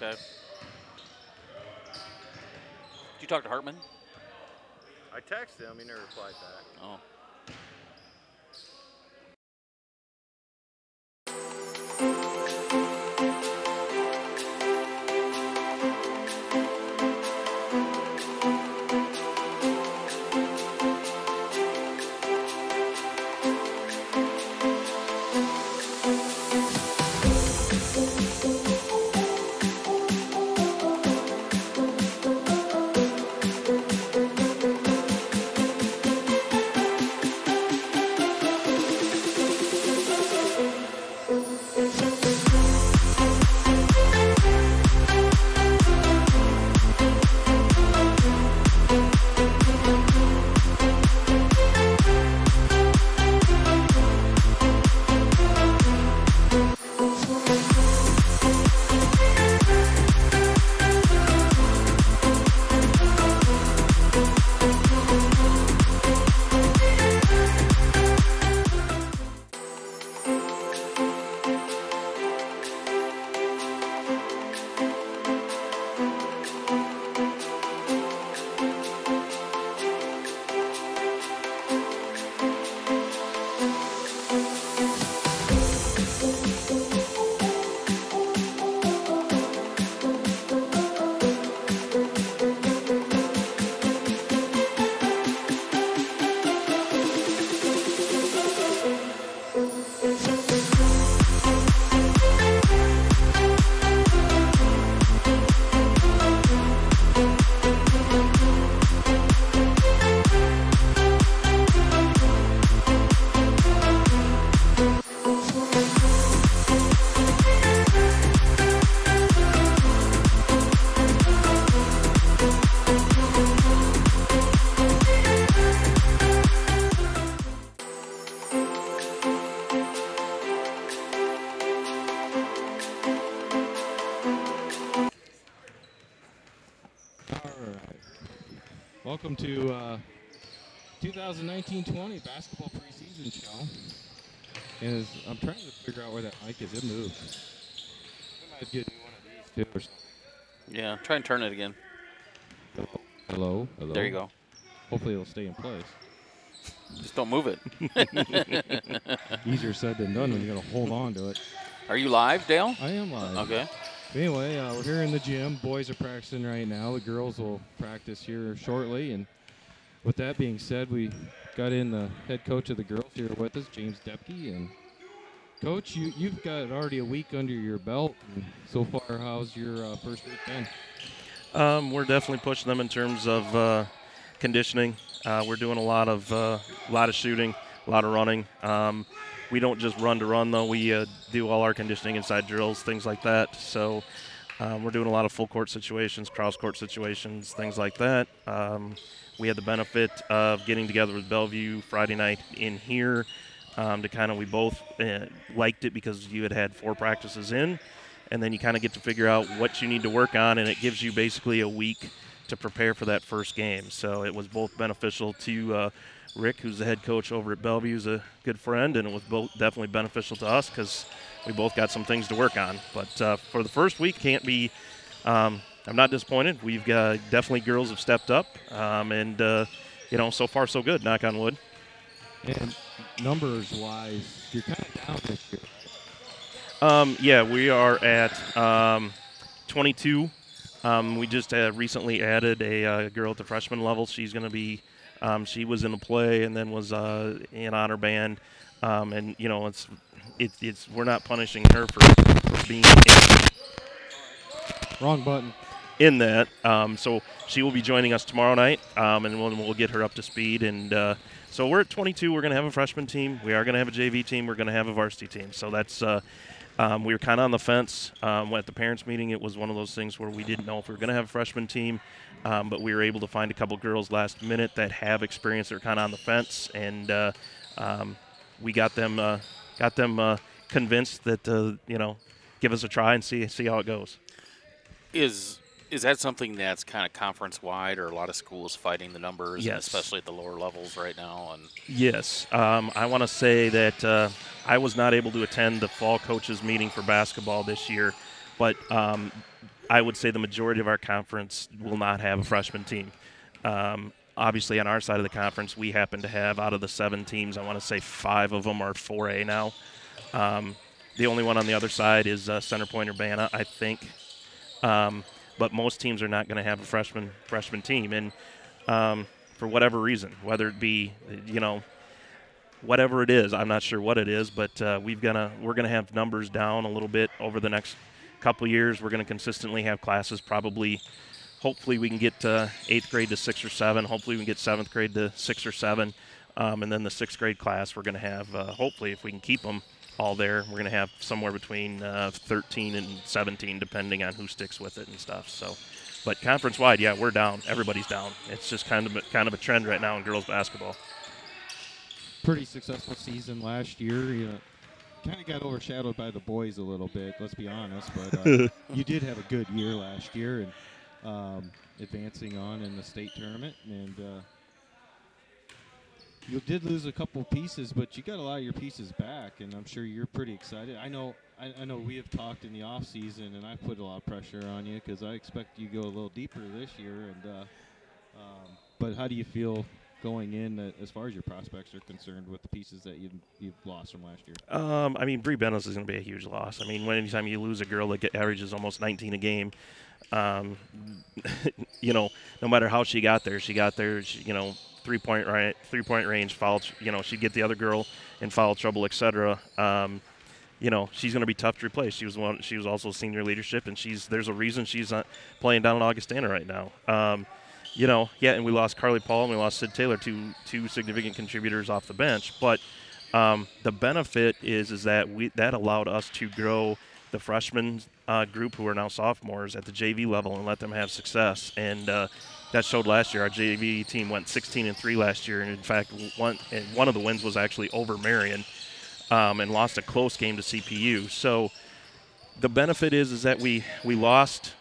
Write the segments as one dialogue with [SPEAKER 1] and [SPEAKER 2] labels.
[SPEAKER 1] Okay. Did you talk to Hartman?
[SPEAKER 2] I texted him. He never replied back.
[SPEAKER 1] Oh.
[SPEAKER 3] Welcome to 2019-20 basketball preseason show. And I'm trying to figure out where that mic is. It moves. I might get one of these too or something.
[SPEAKER 1] Yeah, try and turn it again.
[SPEAKER 3] Hello? Hello?
[SPEAKER 1] There you go.
[SPEAKER 3] Hopefully it'll stay in place.
[SPEAKER 1] Just don't move it.
[SPEAKER 3] Easier said than done when you got to hold on to it.
[SPEAKER 1] Are you live, Dale?
[SPEAKER 3] I am live.
[SPEAKER 1] Okay.
[SPEAKER 3] Anyway, we're here in the gym. Boys are practicing right now. The girls will practice here shortly. And with that being said, we got in the head coach of the girls here with us, James Doepke. And Coach, you've got already a week under your belt. And so far, how's your first week been?
[SPEAKER 4] We're definitely pushing them in terms of conditioning. We're doing a lot of shooting, a lot of running. We don't just run to run, though. We do all our conditioning inside drills, things like that. So we're doing a lot of full court situations, cross court situations, things like that. We had the benefit of getting together with Bellevue Friday night in here to kind of, we both liked it because you had 4 practices in, and then you kind of get to figure out what you need to work on, and it gives you basically a week to prepare for that first game. So it was both beneficial to Rick, who's the head coach over at Bellevue, is a good friend, and it was both definitely beneficial to us because we both got some things to work on. But for the first week, can't be I'm not disappointed. We've got definitely girls have stepped up, and so far so good. Knock on wood.
[SPEAKER 3] And numbers-wise, you're kind of down this year.
[SPEAKER 4] Yeah, we are at 22. We just recently added a girl at the freshman level. She's going to be. She was in the play and then was in honor band, and it's we're not punishing her for being
[SPEAKER 3] wrong button
[SPEAKER 4] in that. So she will be joining us tomorrow night, and we'll get her up to speed. And so we're at 22. We're going to have a freshman team. We are going to have a JV team. We're going to have a varsity team. So that's we were kind of on the fence at the parents' meeting. It was one of those things where we didn't know if we were going to have a freshman team. But we were able to find a couple girls last minute that have experience. They're kind of on the fence, and we got them convinced that give us a try and see how it goes.
[SPEAKER 1] Is that something that's kind of conference wide, or a lot of schools fighting the numbers,
[SPEAKER 4] yes,
[SPEAKER 1] and especially at the lower levels right now? And
[SPEAKER 4] yes, I want to say that I was not able to attend the fall coaches meeting for basketball this year, but I would say the majority of our conference will not have a freshman team. Obviously, on our side of the conference, we happen to have, out of the 7 teams, I want to say 5 of them are 4A now. The only one on the other side is Center Point Urbana, I think. But most teams are not going to have a freshman team, and for whatever reason, whether it be, whatever it is, I'm not sure what it is, but we're gonna have numbers down a little bit over the next couple years. We're going to consistently have classes probably. Hopefully we can get 8th grade to 6 or 7. Hopefully we can get 7th grade to 6 or 7. And then the 6th grade class we're going to have, hopefully if we can keep them all there, we're going to have somewhere between 13 and 17 depending on who sticks with it and stuff. So, but conference-wide, yeah, we're down. Everybody's down. It's just kind of a trend right now in girls basketball.
[SPEAKER 3] Pretty successful season last year. Kind of got overshadowed by the boys a little bit, let's be honest. But you did have a good year last year, and advancing on in the state tournament, and you did lose a couple pieces, but you got a lot of your pieces back, and I'm sure you're pretty excited. I know we have talked in the off season, and I put a lot of pressure on you because I expect you to go a little deeper this year. And but how do you feel going in as far as your prospects are concerned with the pieces that you've lost from last year?
[SPEAKER 4] I mean, Bree Bennis is going to be a huge loss. I mean, anytime you lose a girl that averages almost 19 a game, no matter how she got there, three-point range, foul, she'd get the other girl in foul trouble, etc. She's going to be tough to replace. She was also senior leadership, and there's a reason she's not playing down in Augustana right now. And we lost Carly Paul and we lost Sid Taylor, two significant contributors off the bench. But the benefit is that that allowed us to grow the freshman group who are now sophomores at the JV level and let them have success. And that showed last year. Our JV team went 16-3 last year, and in fact, one of the wins was actually over Marion, and lost a close game to CPU. So the benefit is that we lost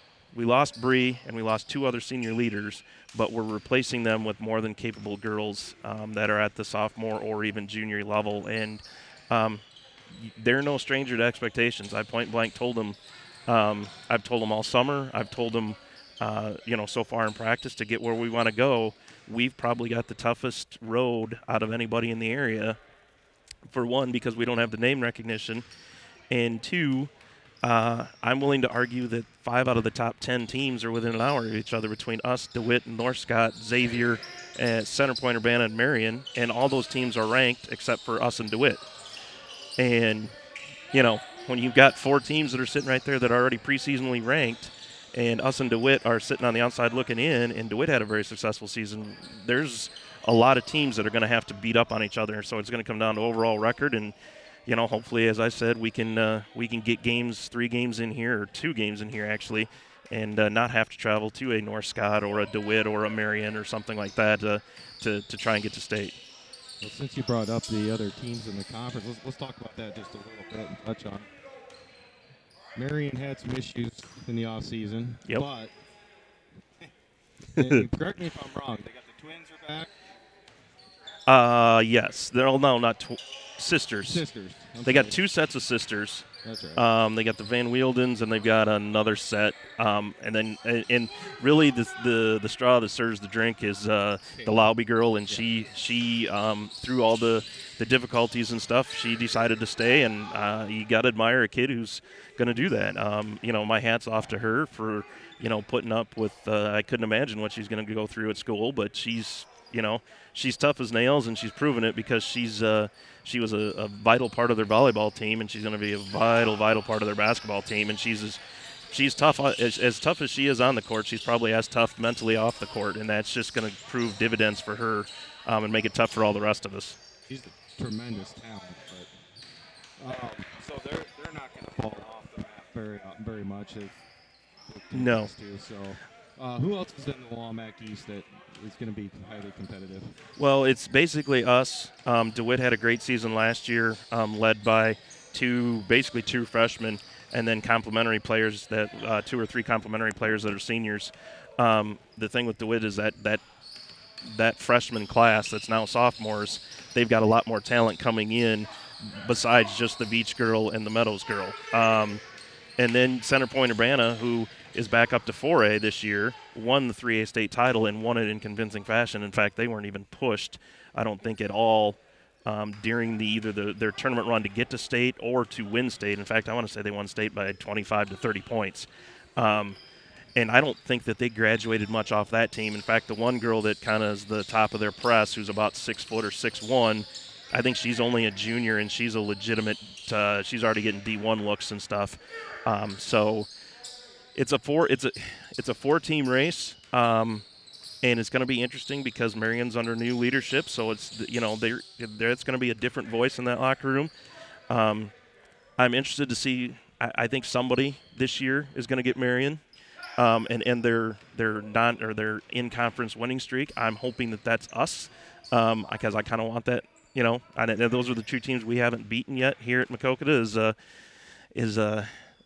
[SPEAKER 4] Bree and we lost 2 other senior leaders, but we're replacing them with more than capable girls that are at the sophomore or even junior level, and they're no stranger to expectations. I point blank told them, I've told them all summer, I've told them, so far in practice, to get where we want to go, we've probably got the toughest road out of anybody in the area, for one, because we don't have the name recognition, and 2, I'm willing to argue that 5 out of the top 10 teams are within an hour of each other between us, DeWitt, and North Scott, Xavier, Center Point, Urbana, and Marion, and all those teams are ranked except for us and DeWitt. And, when you've got 4 teams that are sitting right there that are already preseasonally ranked, and us and DeWitt are sitting on the outside looking in, and DeWitt had a very successful season, there's a lot of teams that are going to have to beat up on each other. So it's going to come down to overall record, and hopefully, as I said, we can get 3 games in here, or 2 games in here actually, and not have to travel to a North Scott or a DeWitt or a Marion or something like that to try and get to state.
[SPEAKER 3] Well, since you brought up the other teams in the conference, let's talk about that just a little bit and touch on. Marion had some issues in the off season,
[SPEAKER 4] yep.
[SPEAKER 3] But and correct me if I'm wrong. They got the twins are back.
[SPEAKER 4] Yes, they're all not sisters.
[SPEAKER 3] Sisters.
[SPEAKER 4] They got 2 sets of sisters.
[SPEAKER 3] That's right.
[SPEAKER 4] They got the Van Wieldens, and they've got another set. And really the straw that serves the drink is the Lauby girl, and she through all the difficulties and stuff, she decided to stay, and you got to admire a kid who's going to do that. My hat's off to her for putting up with. I couldn't imagine what she's going to go through at school, but she's tough as nails, and she's proven it because she was a vital part of their volleyball team, and she's going to be a vital part of their basketball team. And she's tough, as tough as she is on the court. She's probably as tough mentally off the court, and that's just going to prove dividends for her and make it tough for all the rest of us.
[SPEAKER 3] She's a tremendous talent, but so they're not going to fall off the map very much.
[SPEAKER 4] No.
[SPEAKER 3] So who else is in the Walmart East that is going to be highly competitive?
[SPEAKER 4] Well, it's basically us. DeWitt had a great season last year, led by two freshmen, and then complementary players 2 or 3 complementary players that are seniors. The thing with DeWitt is that freshman class that's now sophomores, they've got a lot more talent coming in besides just the Beach girl and the Meadows girl. And then Center Point Urbana, who is back up to 4A this year, won the 3A state title, and won it in convincing fashion. In fact, they weren't even pushed, I don't think, at all during their tournament run to get to state or to win state. In fact, I want to say they won state by 25 to 30 points. And I don't think that they graduated much off that team. In fact, the one girl that kind of is the top of their press, who's about 6 foot or 6'1", I think she's only a junior, and she's a legitimate. She's already getting D1 looks and stuff. So it's a 4-team race, and it's going to be interesting because Marion's under new leadership. So it's it's going to be a different voice in that locker room. I'm interested to see. I think somebody this year is going to get Marion. And end their in-conference winning streak. I'm hoping that that's us, because I kind of want that. Those are the two teams we haven't beaten yet here at Maquoketa is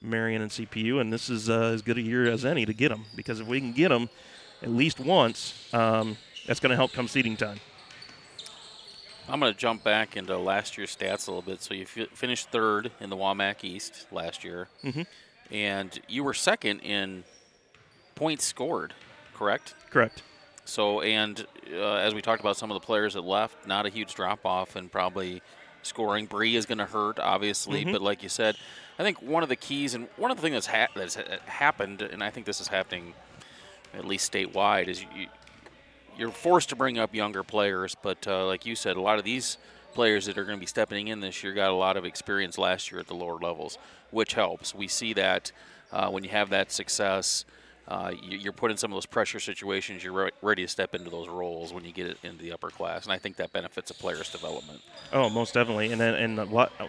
[SPEAKER 4] Marion and CPU, and this is as good a year as any to get them, because if we can get them at least once, that's going to help come seeding time.
[SPEAKER 1] I'm going to jump back into last year's stats a little bit. So you finished third in the WAMAC East last year, and you were second in points scored, correct?
[SPEAKER 4] Correct.
[SPEAKER 1] So, and as we talked about some of the players that left, not a huge drop-off and probably scoring. Bree is going to hurt, obviously, but like you said, I think one of the keys and one of the things that's happened, and I think this is happening at least statewide, is you're forced to bring up younger players, but like you said, a lot of these players that are going to be stepping in this year got a lot of experience last year at the lower levels, which helps. We see that when you have that success, you're put in some of those pressure situations. You're ready to step into those roles when you get it into the upper class, and I think that benefits a player's development. Oh,
[SPEAKER 4] most definitely, and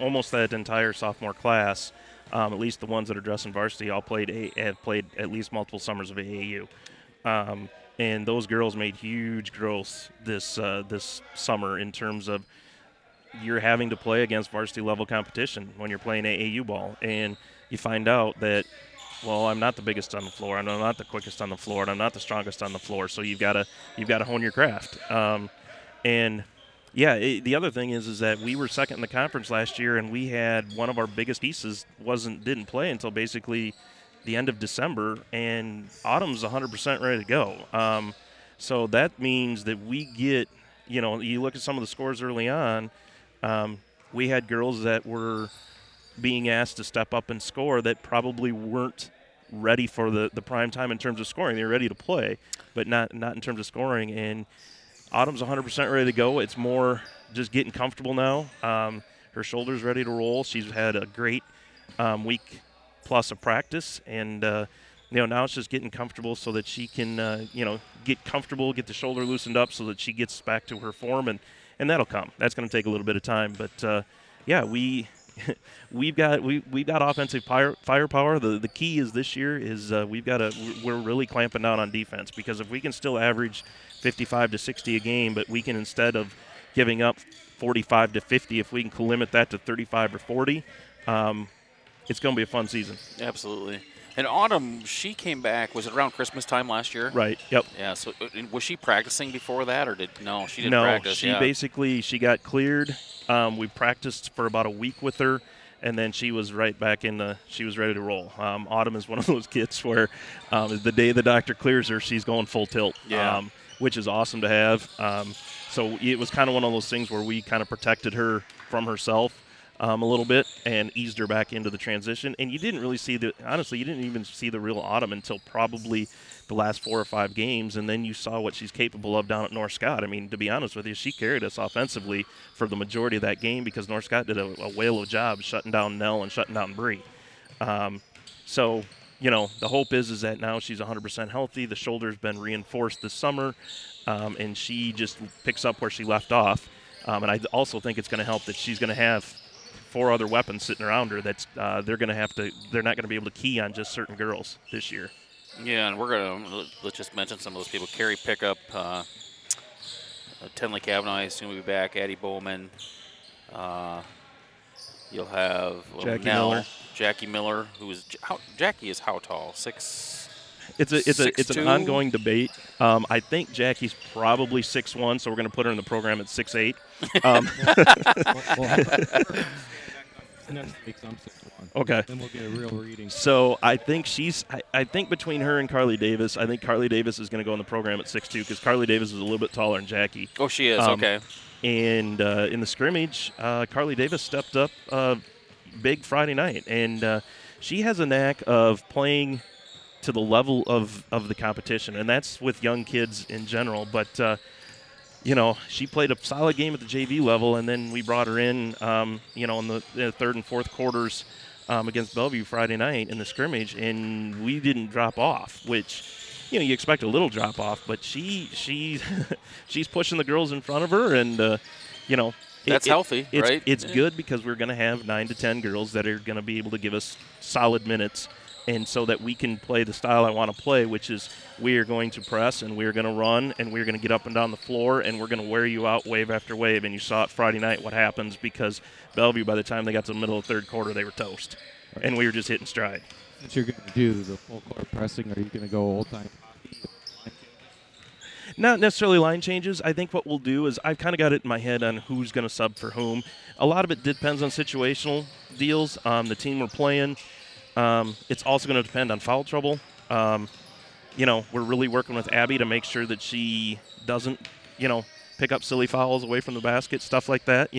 [SPEAKER 4] almost that entire sophomore class, at least the ones that are dressing varsity, all have played at least multiple summers of AAU, and those girls made huge growth this summer in terms of you're having to play against varsity level competition when you're playing AAU ball, and you find out that, well, I'm not the biggest on the floor, I'm not the quickest on the floor, and I'm not the strongest on the floor. So you've got to hone your craft. And yeah, the other thing is that we were second in the conference last year, and we had one of our biggest pieces didn't play until basically the end of December, and Autumn's 100% ready to go. So that means that we get, you look at some of the scores early on. We had girls that were being asked to step up and score that probably weren't ready for the prime time in terms of scoring. They were ready to play, but not in terms of scoring. And Autumn's 100% ready to go. It's more just getting comfortable now. Her shoulder's ready to roll. She's had a great week plus of practice, and now it's just getting comfortable so that she can get comfortable, get the shoulder loosened up so that she gets back to her form, and that'll come. That's going to take a little bit of time, but we've got offensive firepower. The key is this year is we're really clamping down on defense, because if we can still average 55 to 60 a game, but we can, instead of giving up 45 to 50, if we can limit that to 35 or 40, it's going to be a fun season.
[SPEAKER 1] Absolutely. And Autumn, she came back, was it around Christmas time last year?
[SPEAKER 4] Right, yep.
[SPEAKER 1] Yeah, so was she practicing before that, or no, she didn't practice?
[SPEAKER 4] No, she got cleared. We practiced for about a week with her, and then she was right back she was ready to roll. Autumn is one of those kids where the day the doctor clears her, she's going full tilt, which is awesome to have. So it was kind of one of those things where we kind of protected her from herself a little bit and eased her back into the transition. And you didn't really see you didn't even see the real Autumn until probably the last 4 or 5 games, and then you saw what she's capable of down at North Scott. I mean, to be honest with you, she carried us offensively for the majority of that game, because North Scott did a whale of a job shutting down Nell and shutting down Bree. So, the hope is that now she's 100% healthy. The shoulder's been reinforced this summer, and she just picks up where she left off. And I also think it's going to help that she's going to have 4 other weapons sitting around her that's they're not going to be able to key on just certain girls this year.
[SPEAKER 1] Yeah, and let's just mention some of those people. Carrie Pickup, Tenley Kavanaugh, I assume will be back. Addie Bowman. You'll have Jackie Miller, Jackie is how tall? 6.
[SPEAKER 4] It's an ongoing debate. I think Jackie's probably 6'1", so we're going to put her in the program at 6'8".
[SPEAKER 3] next week, I'm 6-1.
[SPEAKER 4] Okay.
[SPEAKER 3] Then we'll get a real reading.
[SPEAKER 4] So I think I think between her and Carly Davis, I think Carly Davis is going to go in the program at 6'2", because Carly Davis is a little bit taller than Jackie.
[SPEAKER 1] Oh, she is. Okay.
[SPEAKER 4] And in the scrimmage, Carly Davis stepped up big Friday night, and she has a knack of playing to the level of the competition, and that's with young kids in general. But she played a solid game at the JV level, and then we brought her in, in the third and fourth quarters against Bellevue Friday night in the scrimmage, and we didn't drop off, which, you expect a little drop off, but she's pushing the girls in front of her, and,
[SPEAKER 1] that's healthy, right?
[SPEAKER 4] It's good because we're going to have 9 to 10 girls that are going to be able to give us solid minutes, and so that we can play the style I want to play, which is we are going to press and we're going to run and we're going to get up and down the floor and we're going to wear you out wave after wave. And you saw it Friday night what happens, because Bellevue, by the time they got to the middle of the third quarter, they were toast. Right. And we were just hitting stride.
[SPEAKER 3] Since you're going to do the full court pressing, are you going to go old-time hockey?
[SPEAKER 4] Not necessarily line changes. I think what we'll do is I've kind of got it in my head on who's going to sub for whom. A lot of it depends on situational deals. The team we're playing, it's also going to depend on foul trouble. We're really working with Abby to make sure that she doesn't, pick up silly fouls away from the basket, stuff like that,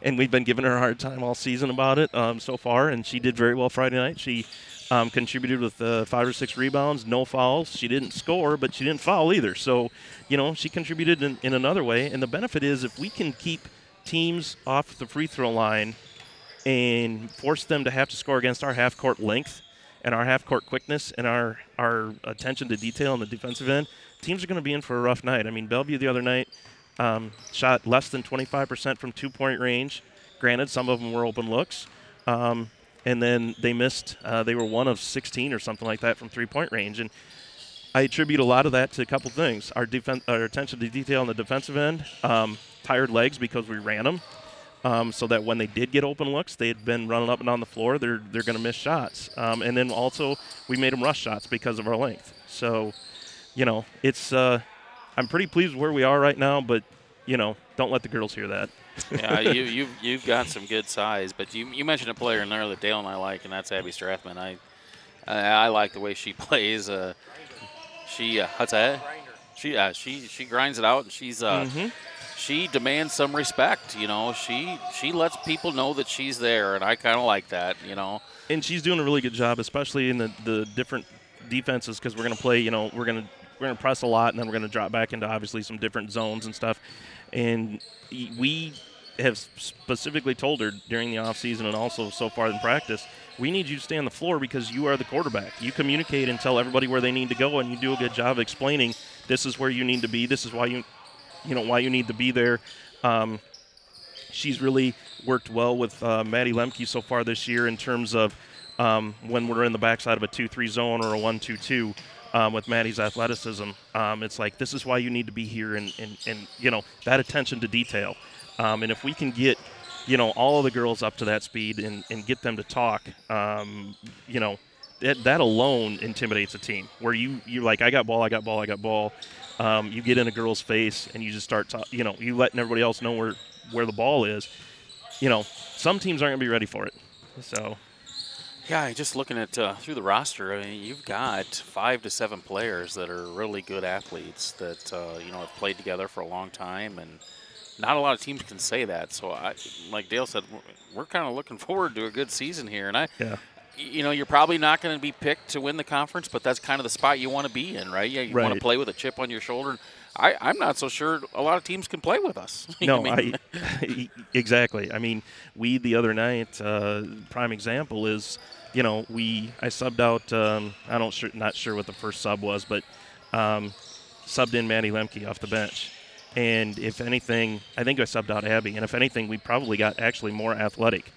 [SPEAKER 4] and we've been giving her a hard time all season about it so far, and she did very well Friday night. She contributed with 5 or 6 rebounds, no fouls. She didn't score, but she didn't foul either. So, she contributed in another way, and the benefit is if we can keep teams off the free throw line and force them to have to score against our half-court length and our half-court quickness and our attention to detail on the defensive end, teams are going to be in for a rough night. I mean, Bellevue the other night shot less than 25% from two-point range. Granted, some of them were open looks. And then they missed. They were 1 of 16 or something like that from three-point range. And I attribute a lot of that to a couple things. Our attention to detail on the defensive end, tired legs because we ran them. So that when they did get open looks, they had been running up and down the floor. They're going to miss shots. And then also we made them rush shots because of our length. So, it's I'm pretty pleased with where we are right now, but, don't let the girls hear that.
[SPEAKER 1] Yeah, you've got some good size, but you mentioned a player in there that Dale and I like, and that's Abby Strathman. I like the way she plays. She grinds it out, and she's she demands some respect. She lets people know that she's there, and I kind of like that.
[SPEAKER 4] And she's doing a really good job, especially in the different defenses, because we're going to play. We're going to press a lot, and then we're going to drop back into obviously some different zones and stuff. And we have specifically told her during the offseason and also so far in practice, we need you to stay on the floor because you are the quarterback. You communicate and tell everybody where they need to go, and you do a good job of explaining this is where you need to be. This is why why you need to be there. She's really worked well with Maddie Lemke so far this year in terms of when we're in the backside of a 2-3 zone or a 1-2-2. With Maddie's athleticism, it's like this is why you need to be here, and that attention to detail. And if we can get all of the girls up to that speed and get them to talk, that alone intimidates a team. Where you're like, I got ball. You get in a girl's face and you just start you letting everybody else know where the ball is. Some teams aren't gonna be ready for it. So.
[SPEAKER 1] Yeah, just looking at through the roster, I mean, you've got 5 to 7 players that are really good athletes that have played together for a long time, and not a lot of teams can say that. So, like Dale said, we're kind of looking forward to a good season here. And you're probably not going to be picked to win the conference, but that's kind of the spot you want to be in, right? Yeah, you want to play with a chip on your shoulder. I'm not so sure a lot of teams can play with us.
[SPEAKER 4] No, exactly. I mean, we the other night, prime example is. I subbed out. Not sure what the first sub was, but subbed in Maddie Lemke off the bench. And if anything, I think I subbed out Abby. And if anything, we probably got actually more athletic.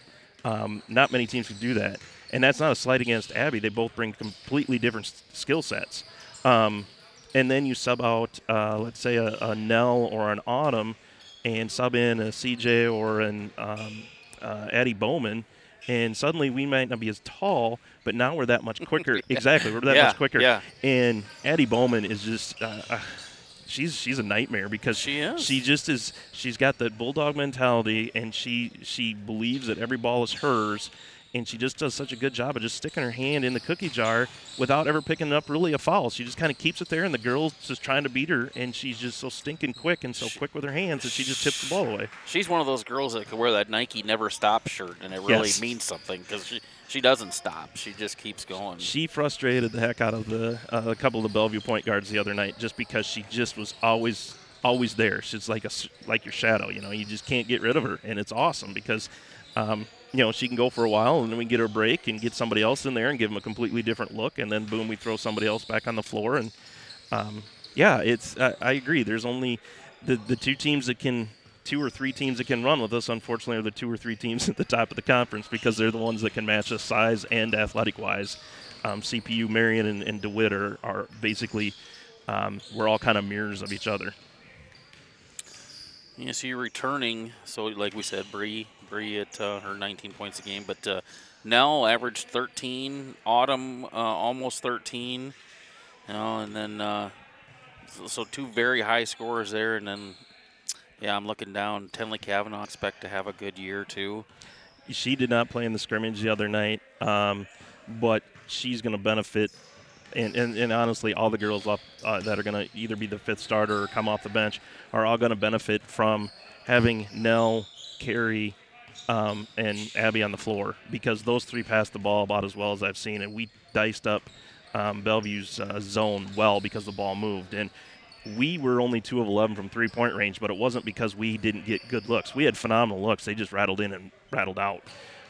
[SPEAKER 4] Not many teams could do that. And that's not a slight against Abby. They both bring completely different skill sets. And then you sub out, let's say, a Nell or an Autumn, and sub in a CJ or an Addie Bowman. And suddenly we might not be as tall, but now we're that much quicker. Exactly, we're that much quicker.
[SPEAKER 1] Yeah.
[SPEAKER 4] And Addie Bowman is just she's a nightmare because
[SPEAKER 1] She is.
[SPEAKER 4] she just is. She's got that bulldog mentality, and she believes that every ball is hers, and she just does such a good job of just sticking her hand in the cookie jar without ever picking up really a foul. She just kind of keeps it there, and the girl's just trying to beat her, and she's just so stinking quick and so quick with her hands that she just tips the ball away.
[SPEAKER 1] She's one of those girls that could wear that Nike Never Stop shirt, and it really
[SPEAKER 4] Yes.
[SPEAKER 1] means something because she doesn't stop. She just keeps going.
[SPEAKER 4] She frustrated the heck out of a couple of the Bellevue point guards the other night just because she just was always there. She's like your shadow, you know. You just can't get rid of her, and it's awesome because, you know, she can go for a while, and then we get her a break and get somebody else in there and give them a completely different look, and then boom, we throw somebody else back on the floor, and yeah, it's I agree. There's only the two or three teams that can run with us, unfortunately, are the 2 or 3 teams at the top of the conference because they're the ones that can match us size and athletic-wise. CPU, Marion, and DeWitt are basically we're all kind of mirrors of each other.
[SPEAKER 1] Yeah, so you're returning. So like we said, Bree at her 19 points a game, but Nell averaged 13, Autumn almost 13, you know, and then so 2 very high scorers there, and then yeah, I'm looking down. Tenley Kavanaugh expect to have a good year too.
[SPEAKER 4] She did not play in the scrimmage the other night, but she's going to benefit. And honestly, all the girls up that are going to either be the 5th starter or come off the bench are all going to benefit from having Nell, Carrie, and Abby on the floor because those 3 passed the ball about as well as I've seen, and we diced up Bellevue's zone well because the ball moved. And we were only 2 of 11 from 3-point range, but it wasn't because we didn't get good looks. We had phenomenal looks. They just rattled in and rattled out.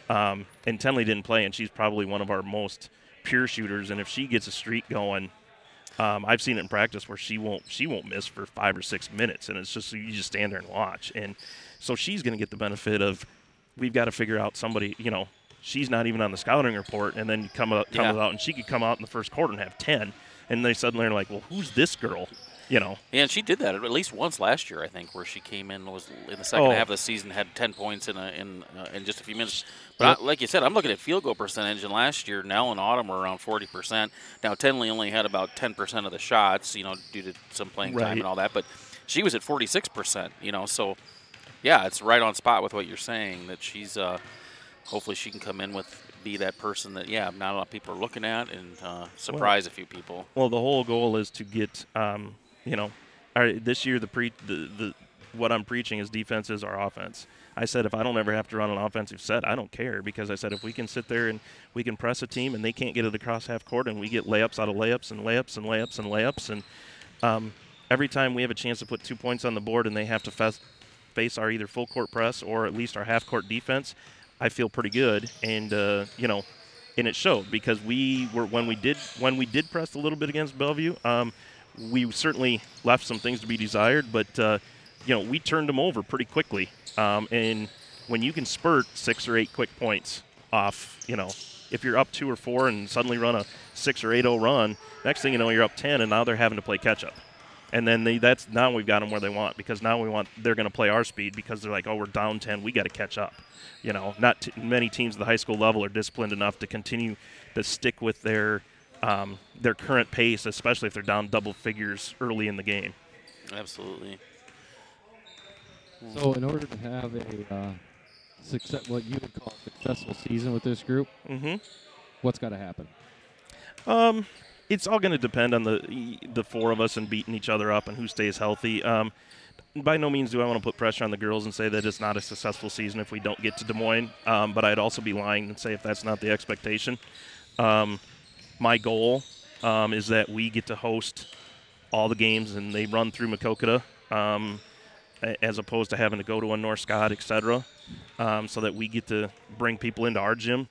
[SPEAKER 4] And Tenley didn't play, and she's probably one of our most pure shooters. And if she gets a streak going, I've seen it in practice where she won't miss for 5 or 6 minutes, and it's just you just stand there and watch. And so she's going to get the benefit of we've got to figure out somebody. You know, she's not even on the scouting report, and then come out, and she could come out in the first quarter and have 10, and they suddenly are like, well, who's this girl? You know.
[SPEAKER 1] Yeah, and she did that at least once last year, I think, where she came in was in the second half of the season, had 10 points in just a few minutes. But like you said, I'm looking at field goal percentage, and last year Nell and Autumn were around 40%. Now Tenley only had about 10% of the shots, you know, due to some playing time and all that. But she was at 46%, you know. So yeah, it's right on spot with what you're saying that she's hopefully she can come in be that person that not a lot of people are looking at and surprise a few people.
[SPEAKER 4] Well, the whole goal is to get. You know, this year what I'm preaching is defense is our offense. I said if I don't ever have to run an offensive set, I don't care because I said if we can sit there and we can press a team and they can't get it across half court and we get layups out of layups and layups and layups and layups and every time we have a chance to put 2 points on the board and they have to face our either full court press or at least our half court defense, I feel pretty good. And you know, and it showed because when we did press a little bit against Bellevue. We certainly left some things to be desired, but, you know, we turned them over pretty quickly. And when you can spurt 6 or 8 quick points off, you know, if you're up 2 or 4 and suddenly run a 6 or 8-0 run, next thing you know, you're up 10, and now they're having to play catch-up. And then now we've got them where they want because now they're going to play our speed because they're like, oh, we're down 10, we got to catch up. You know, not many teams at the high school level are disciplined enough to continue to stick with their current pace, especially if they're down double figures early in the game.
[SPEAKER 1] Absolutely.
[SPEAKER 3] So in order to have a what you would call a successful season with this group, what's got to happen?
[SPEAKER 4] It's all going to depend on the 4 of us and beating each other up and who stays healthy. By no means do I want to put pressure on the girls and say that it's not a successful season if we don't get to Des Moines, but I'd also be lying and say if that's not the expectation. My goal is that we get to host all the games and they run through Maquoketa as opposed to having to go to a North Scott, et cetera, so that we get to bring people into our gym,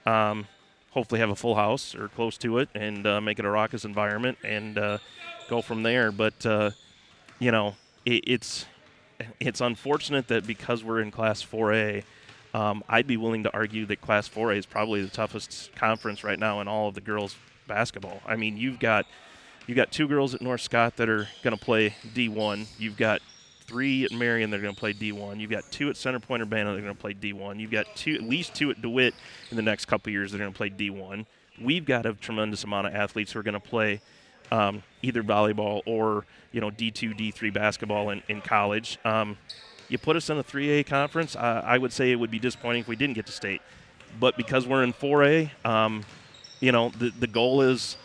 [SPEAKER 4] hopefully have a full house or close to it and make it a raucous environment and go from there. But, you know, it's unfortunate that because we're in Class 4A, I'd be willing to argue that Class 4A is probably the toughest conference right now in all of the girls' basketball. I mean, you've got 2 girls at North Scott that are going to play D1. You've got 3 at Marion that are going to play D1. You've got 2 at Center Point Urbana that are going to play D1. You've got at least 2 at DeWitt in the next couple of years that are going to play D1. We've got a tremendous amount of athletes who are going to play either volleyball or D2, D3 basketball in college. You put us in a 3A conference, I would say it would be disappointing if we didn't get to state. But because we're in 4A, the goal is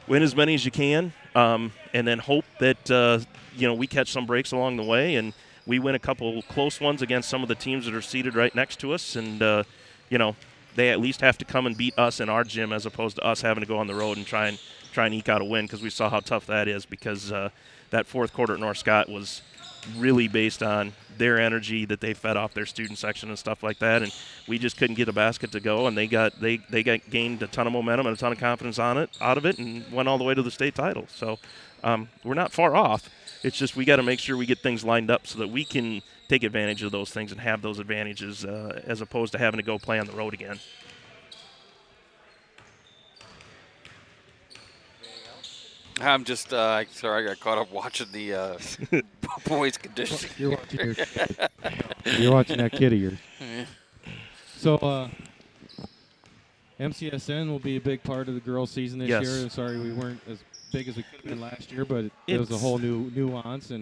[SPEAKER 4] win as many as you can, and then hope that we catch some breaks along the way and we win a couple close ones against some of the teams that are seated right next to us, and they at least have to come and beat us in our gym as opposed to us having to go on the road and try and eke out a win, because we saw how tough that is, because that fourth quarter at North Scott was really based on their energy that they fed off their student section and stuff like that, and we just couldn't get a basket to go, and they gained a ton of momentum and a ton of confidence out of it and went all the way to the state title. So we're not far off. It's just we got to make sure we get things lined up so that we can take advantage of those things and have those advantages as opposed to having to go play on the road again.
[SPEAKER 1] I'm just sorry, I got caught up watching the boys conditioning.
[SPEAKER 3] You're watching that kid of yours. So MCSN will be a big part of the girls' season this year. Sorry we weren't as big as we could have been last year, but it was a whole new nuance.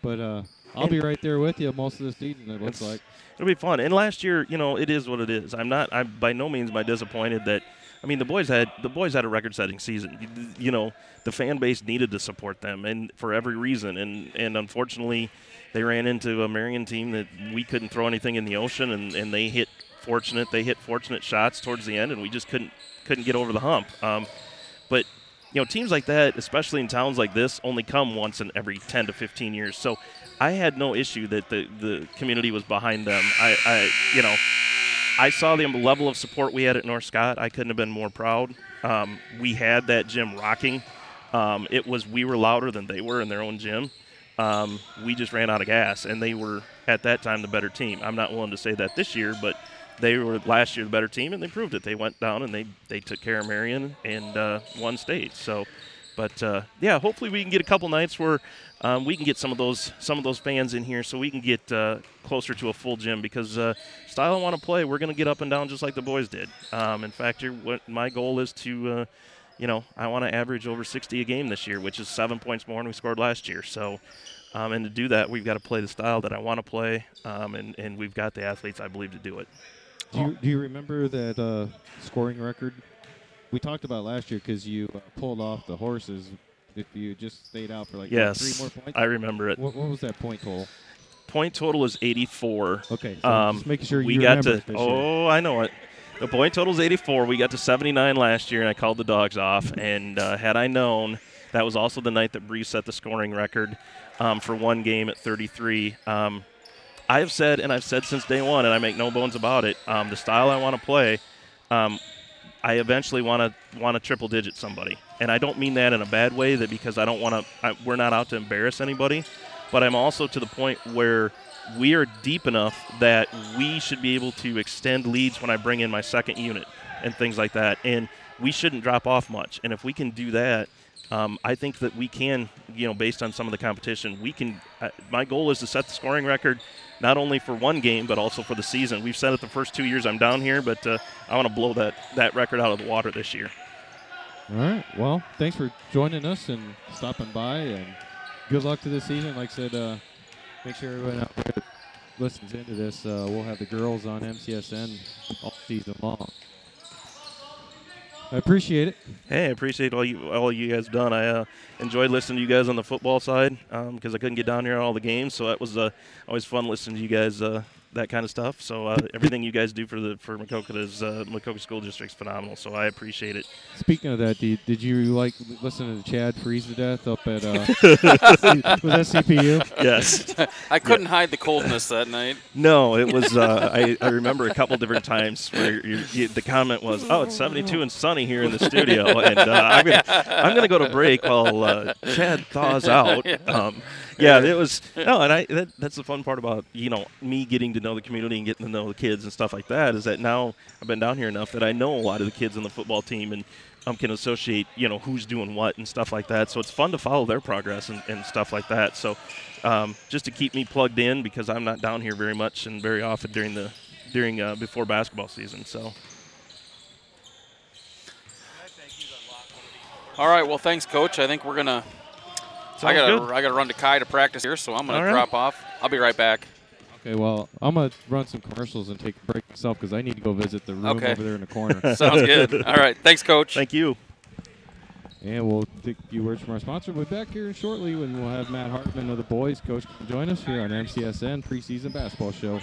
[SPEAKER 3] But I'll be right there with you most of the season, it looks like.
[SPEAKER 4] It'll be fun. And last year, it is what it is. I'm by no means disappointed that. I mean, the boys had a record-setting season. The fan base needed to support them, and for every reason. And unfortunately, they ran into a Marion team that we couldn't throw anything in the ocean, and they hit fortunate shots towards the end, and we just couldn't get over the hump. But teams like that, especially in towns like this, only come once in every 10 to 15 years. So I had no issue that the community was behind them. I saw the level of support we had at North Scott. I couldn't have been more proud. We had that gym rocking. We were louder than they were in their own gym. We just ran out of gas, and they were, at that time, the better team. I'm not willing to say that this year, but they were last year the better team, and they proved it. They went down, and they took care of Marion and won state. So, but, hopefully we can get a couple nights where we can get some of those fans in here so we can get closer to a full gym, because style I want to play, we're going to get up and down just like the boys did. In fact, my goal is to, I want to average over 60 a game this year, which is 7 points more than we scored last year. So, and to do that, we've got to play the style that I want to play, and we've got the athletes, I believe, to do it.
[SPEAKER 3] Do you remember that scoring record we talked about last year, because you pulled off the horses if you just stayed out for 3 more points?
[SPEAKER 4] I remember it.
[SPEAKER 3] What was that point total?
[SPEAKER 4] Point total is 84.
[SPEAKER 3] Okay, so just making sure
[SPEAKER 4] we got to. Oh, I know it. The point total is 84. We got to 79 last year, and I called the dogs off. And had I known, that was also the night that Bree set the scoring record for one game at 33. I have said, and I've said since day one, and I make no bones about it, the style I want to play, I eventually want to triple-digit somebody. And I don't mean that in a bad way, that because I don't want to – we're not out to embarrass anybody. But I'm also to the point where we are deep enough that we should be able to extend leads when I bring in my second unit and things like that. And we shouldn't drop off much. And if we can do that, I think that we can, based on some of the competition, we can my goal is to set the scoring record not only for one game but also for the season. We've set it the first 2 years I'm down here, but I want to blow that record out of the water this year.
[SPEAKER 3] All right. Well, thanks for joining us and stopping by, and good luck to this season. Like I said, make sure everyone out there that listens into this, we'll have the girls on MCSN all season long. I appreciate it.
[SPEAKER 4] Hey, I appreciate all you guys have done. I enjoyed listening to you guys on the football side because I couldn't get down here on all the games, so that was always fun listening to you guys, that kind of stuff. So everything you guys do for Maquoketa's Maquoketa School District is phenomenal, so I appreciate it.
[SPEAKER 3] Speaking of that, did you listen to Chad freeze to death up at was that CPU?
[SPEAKER 4] Yes.
[SPEAKER 1] I couldn't hide the coldness that night.
[SPEAKER 4] No, it was I remember a couple different times where the comment was, "Oh, it's 72 and sunny here in the studio," and I'm gonna go to break while Chad thaws out. Yeah, it was and that's the fun part about me getting to know the community and getting to know the kids and stuff like that, is that now I've been down here enough that I know a lot of the kids on the football team and can associate who's doing what and stuff like that. So it's fun to follow their progress and stuff like that. So just to keep me plugged in, because I'm not down here very much and very often during before basketball season. So.
[SPEAKER 2] I think he's unlocked one of these
[SPEAKER 1] All right. Well, thanks, Coach. I think we're gonna. I gotta run to Kai to practice here, so I'm gonna drop off. I'll be right back.
[SPEAKER 3] Okay, well, I'm going to run some commercials and take a break myself because I need to go visit the room over there in the corner.
[SPEAKER 1] Sounds good. All right. Thanks, Coach.
[SPEAKER 4] Thank you.
[SPEAKER 3] And we'll take a few words from our sponsor. We'll be back here shortly when we'll have Matt Hartman of the boys coach join us here on MCSN Preseason Basketball Show.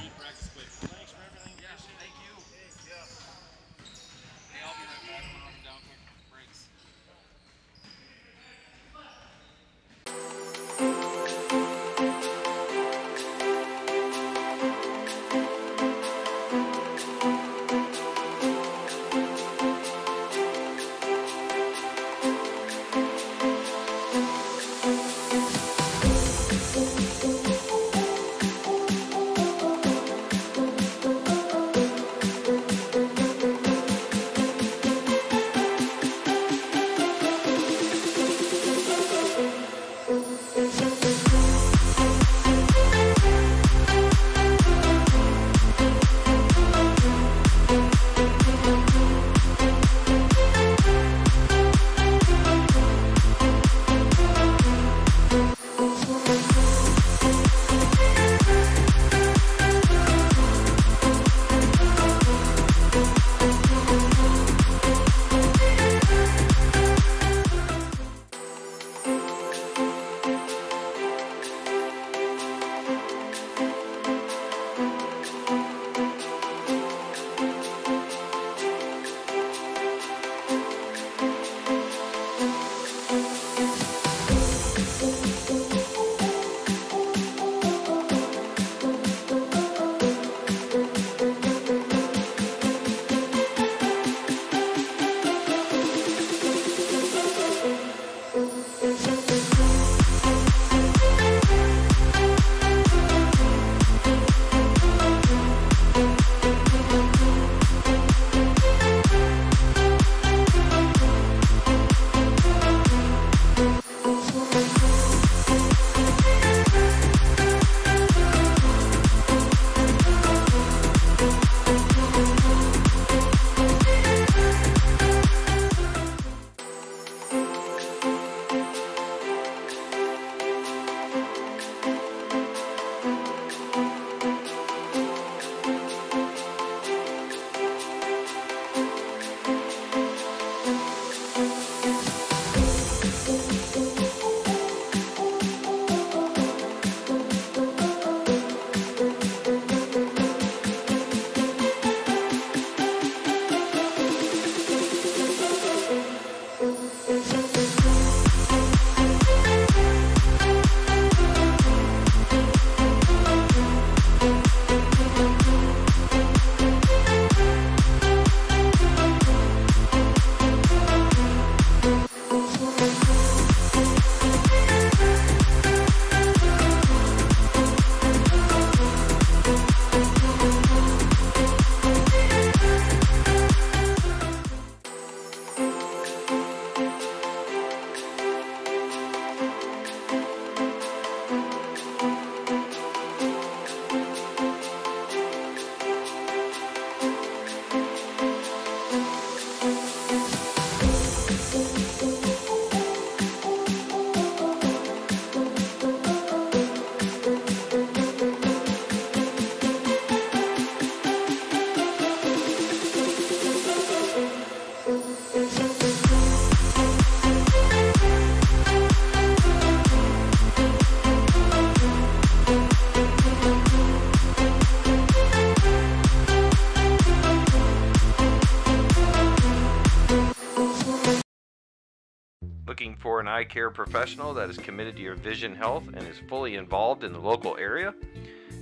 [SPEAKER 2] Looking for an eye care professional that is committed to your vision health and is fully involved in the local area?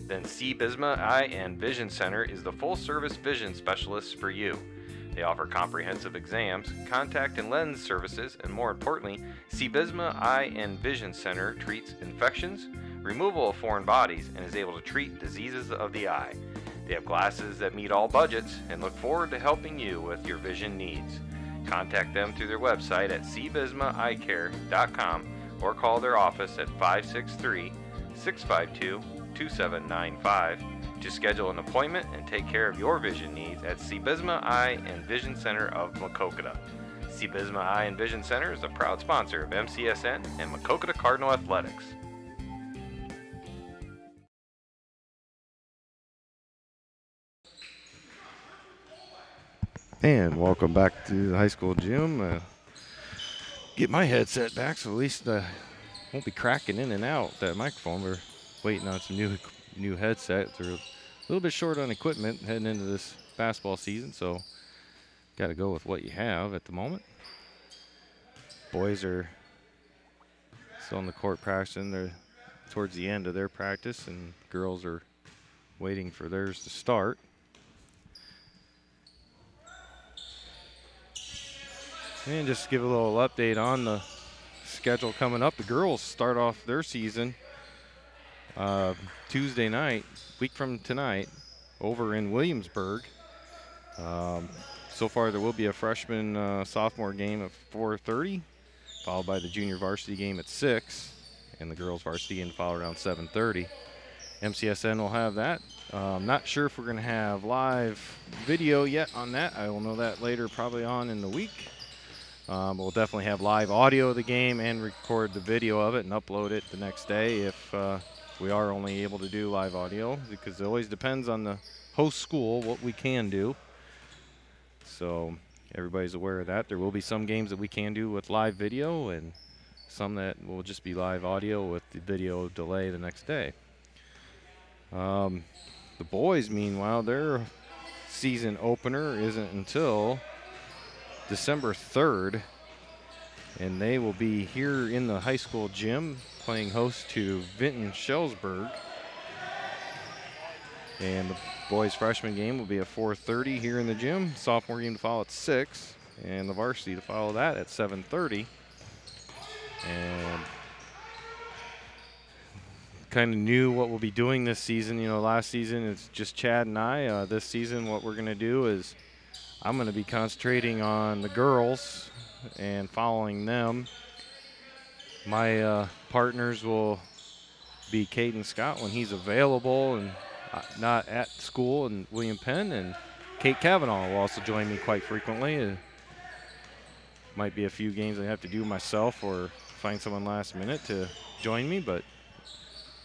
[SPEAKER 2] Then C. Bisma Eye and Vision Center is the full-service vision specialist for you. They offer comprehensive exams, contact and lens services, and more importantly, C. Bisma Eye and Vision Center treats infections, removal of foreign bodies, and is able to treat diseases of the eye. They have glasses that meet all budgets and look forward to helping you with your vision needs. Contact them through their website at cbismaeyecare.com or call their office at 563-652-2795 to schedule an appointment and take care of your vision needs at C. Bisma Eye and Vision Center of Maquoketa. C. Bisma Eye and Vision Center is a proud sponsor of MCSN and Maquoketa Cardinal Athletics.
[SPEAKER 5] And welcome back to the high school gym. Get my headset back so at least I won't be cracking in and out that microphone. We're waiting on some new headsets. They're a little bit short on equipment heading into this basketball season, so got to go with what you have at the moment. Boys are still on the court practicing. They're towards the end of their practice, and girls are waiting for theirs to start. And just to give a little update on the schedule coming up. The girls start off their season Tuesday night, week from tonight, over in Williamsburg. So far there will be a freshman sophomore game at 4:30, followed by the junior varsity game at 6, and the girls varsity game to follow around 7:30. MCSN will have that. Not sure if we're going to have live video yet on that. I will know that later, probably on in the week. We'll definitely have live audio of the game and record the video of it and upload it the next day if we are only able to do live audio, because it always depends on the host school what we can do. So everybody's aware of that. There will be some games that we can do with live video and some that will just be live audio with the video delay the next day. The boys, meanwhile, their season opener isn't until December 3rd, and they will be here in the high school gym playing host to Vinton Shellsburg. And the boys freshman game will be at 4:30 here in the gym. Sophomore game to follow at 6, and the varsity to follow that at 7:30. And kind of knew what we'll be doing this season. You know, last season it's just Chad and I. This season what we're going to do is I'm going to be concentrating on the girls and following them. My partners will be Caden Scott when he's available and not at school, and William Penn, and Kate Cavanaugh will also join me quite frequently. Might be a few games I have to do myself or find someone last minute to join me, but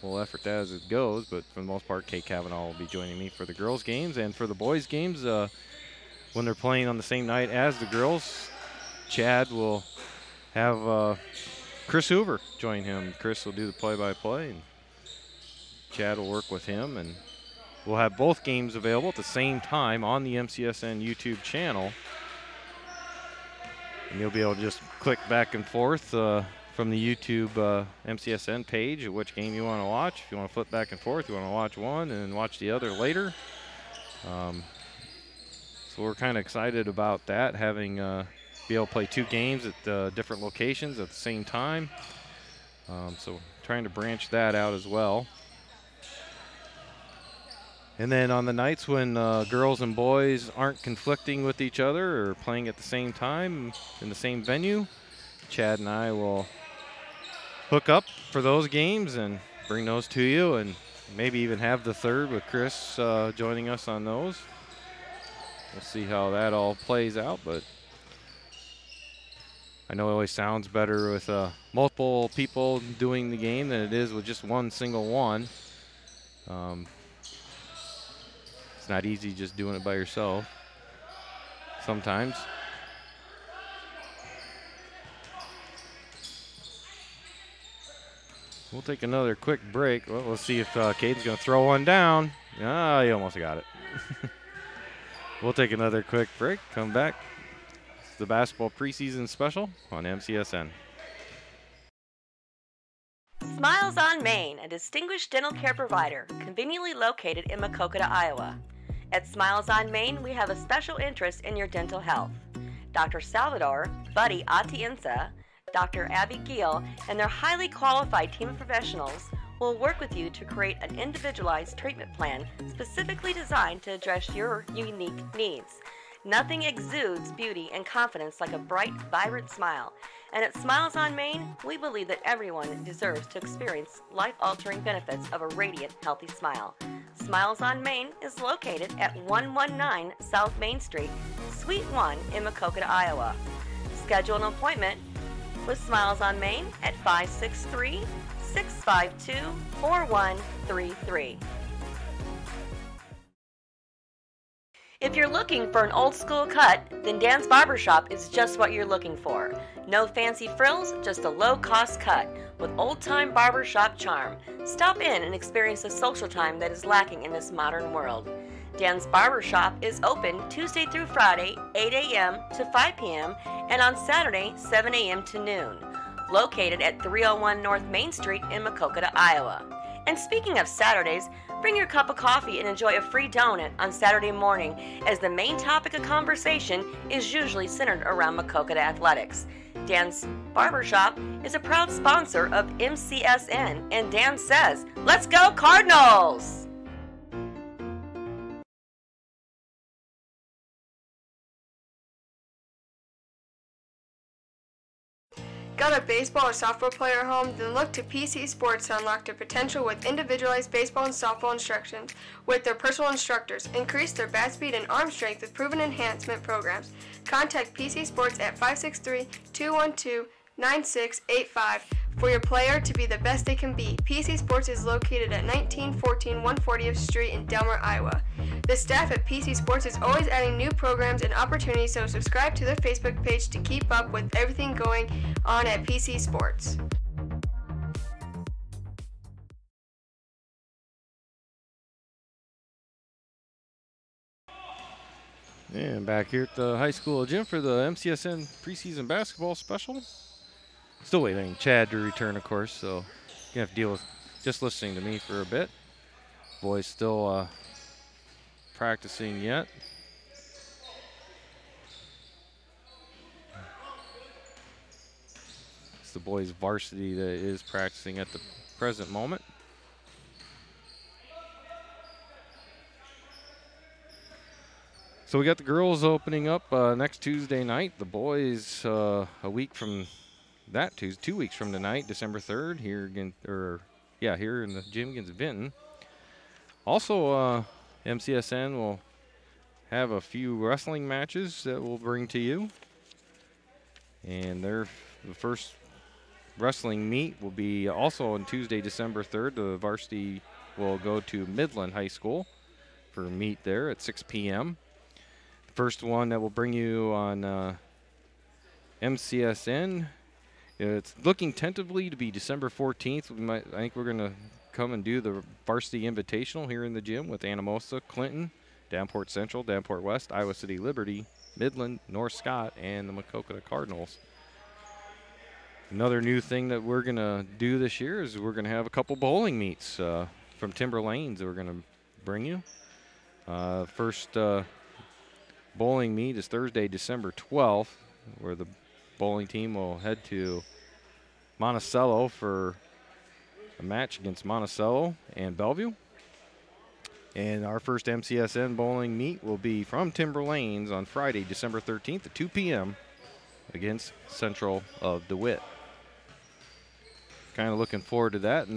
[SPEAKER 5] we'll effort that as it goes. But for the most part, Kate Cavanaugh will be joining me for the girls' games. And for the boys' games, when they're playing on the same night as the girls, Chad will have Chris Hoover join him. Chris will do the play-by-play, and Chad will work with him. And we'll have both games available at the same time on the MCSN YouTube channel. And you'll be able to just click back and forth from the YouTube MCSN page at which game you want to watch. If you want to flip back and forth, you want to watch one and watch the other later. So we're kind of excited about that, having be able to play 2 games at different locations at the same time. So trying to branch that out as well. And then on the nights when girls and boys aren't conflicting with each other or playing at the same time in the same venue, Chad and I will hook up for those games and bring those to you, and maybe even have the third with Chris joining us on those. We'll see how that all plays out, but I know it always sounds better with multiple people doing the game than it is with just one single one. It's not easy just doing it by yourself sometimes. We'll take another quick break. Well, let's see if Caden's going to throw one down. Ah, he almost got it. We'll take another quick break, come back. It's the basketball preseason special on MCSN.
[SPEAKER 6] Smiles on Main, a distinguished dental care provider conveniently located in Maquoketa, Iowa. At Smiles on Main, we have a special interest in your dental health. Dr. Salvador, Buddy Atienza, Dr. Abby Giel, and their highly qualified team of professionals will work with you to create an individualized treatment plan specifically designed to address your unique needs. Nothing exudes beauty and confidence like a bright, vibrant smile. And at Smiles on Main, we believe that everyone deserves to experience life-altering benefits of a radiant, healthy smile. Smiles on Main is located at 119 South Main Street, Suite 1 in Maquoketa, Iowa. schedule an appointment with Smiles on Main at 563-652-4133. If you're looking for an old school cut, then Dan's Barbershop is just what you're looking for. No fancy frills, just a low-cost cut with old-time barbershop charm. Stop in and experience the social time that is lacking in this modern world. Dan's Barbershop is open Tuesday through Friday, 8 a.m. to 5 p.m. and on Saturday, 7 a.m. to noon. Located at 301 North Main Street in Maquoketa, Iowa. And speaking of Saturdays, bring your cup of coffee and enjoy a free donut on Saturday morning, as the main topic of conversation is usually centered around Maquoketa athletics. Dan's Barbershop is a proud sponsor of MCSN, and Dan says, "Let's go Cardinals!"
[SPEAKER 7] Got a baseball or softball player at home? Then look to PC Sports to unlock their potential with individualized baseball and softball instructions with their personal instructors. Increase their bat speed and arm strength with proven enhancement programs. Contact PC Sports at 563-212-9685 for your player to be the best they can be. PC Sports is located at 1914 140th Street in Delmer, Iowa. The staff at PC Sports is always adding new programs and opportunities, so subscribe to their Facebook page to keep up with everything going on at PC Sports.
[SPEAKER 5] And back here at the high school gym for the MCSN preseason basketball special. Still waiting Chad to return, of course, so you're going to have to deal with just listening to me for a bit. Boys still practicing yet. It's the boys varsity that is practicing at the present moment. So we got the girls opening up next Tuesday night. The boys a week from that Tuesday, 2 weeks from tonight, December 3rd, here again, here in the gym against Vinton. Also, MCSN will have a few wrestling matches that we'll bring to you, and the first wrestling meet will be also on Tuesday, December 3rd. The varsity will go to Midland High School for a meet there at 6 p.m. First one that will bring you on MCSN. It's looking tentatively to be December 14th. I think we're going to come and do the varsity invitational here in the gym with Anamosa, Clinton, Davenport Central, Davenport West, Iowa City Liberty, Midland, North Scott, and the Maquoketa Cardinals. Another new thing that we're going to do this year is we're going to have a couple bowling meets from Timber Lanes that we're going to bring you. First bowling meet is Thursday, December 12th, where the bowling team will head to Monticello for a match against Monticello and Bellevue. And our first MCSN bowling meet will be from Timber Lanes on Friday, December 13th at 2 p.m. against Central of DeWitt. Kind of looking forward to that.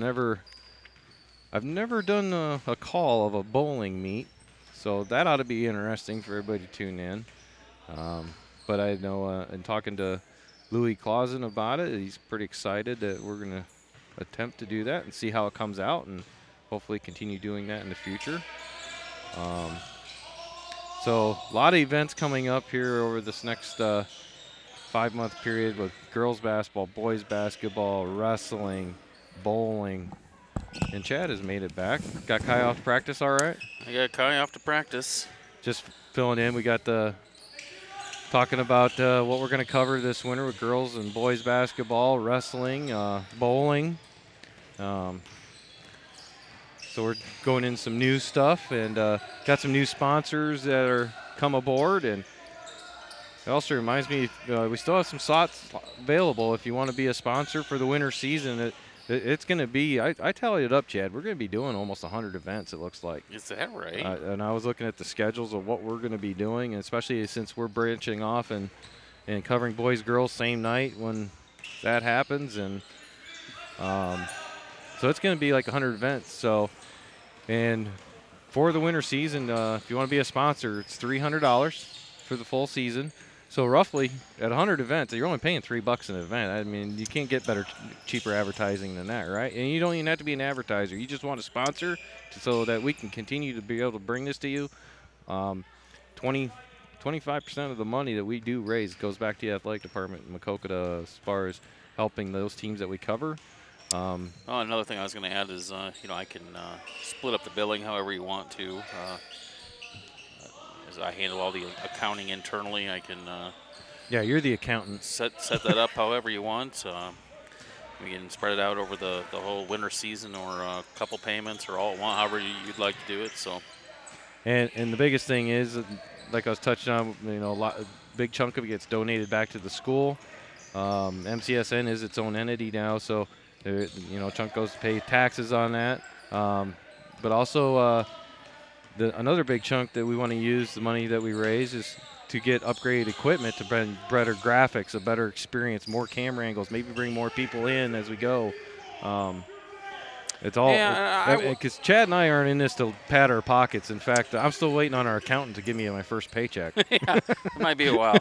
[SPEAKER 5] I've never done a call of a bowling meet, so that ought to be interesting for everybody to tune in. But I know in talking to Louis Clausen about it, he's pretty excited that we're going to attempt to do that and see how it comes out, and hopefully continue doing that in the future. So a lot of events coming up here over this next 5-month period with girls basketball, boys basketball, wrestling, bowling. And Chad has made it back. Got Kai off to practice all right?
[SPEAKER 1] I got Kai off to practice.
[SPEAKER 5] Just filling in. We got talking about what we're going to cover this winter with girls and boys basketball, wrestling, bowling. So we're going in some new stuff, and got some new sponsors that are come aboard. And it also reminds me, we still have some slots available if you want to be a sponsor for the winter season. It's going to be, I tallied it up, Chad, we're going to be doing almost 100 events, it looks like.
[SPEAKER 1] Is that right?
[SPEAKER 5] And I was looking at the schedules of what we're going to be doing, and especially since we're branching off and covering boys, girls same night when that happens. And so it's going to be like 100 events. So, and for the winter season, if you want to be a sponsor, it's $300 for the full season. So roughly at 100 events, you're only paying $3 an event. I mean, you can't get better, cheaper advertising than that, right? And you don't even have to be an advertiser. You just want a sponsor so that we can continue to be able to bring this to you. 25% of the money that we do raise goes back to the athletic department in Maquoketa as far as helping those teams that we cover.
[SPEAKER 1] Another thing I was going to add is, I can split up the billing however you want to. As I handle all the accounting internally, I can
[SPEAKER 5] yeah, you're the accountant.
[SPEAKER 1] Set that up however you want. We can spread it out over the whole winter season, or a couple payments, or all at once, however you'd like to do it. So,
[SPEAKER 5] and the biggest thing is, like I was touching on, a big chunk of it gets donated back to the school. MCSN is its own entity now, so there, a chunk goes to pay taxes on that. But also, another big chunk that we want to use the money that we raise is to get upgraded equipment to bring better graphics, a better experience, more camera angles, maybe bring more people in as we go. It's all because Chad and I aren't in this to pad our pockets. In fact, I'm still waiting on our accountant to give me my first paycheck.
[SPEAKER 1] Yeah, it might be a while.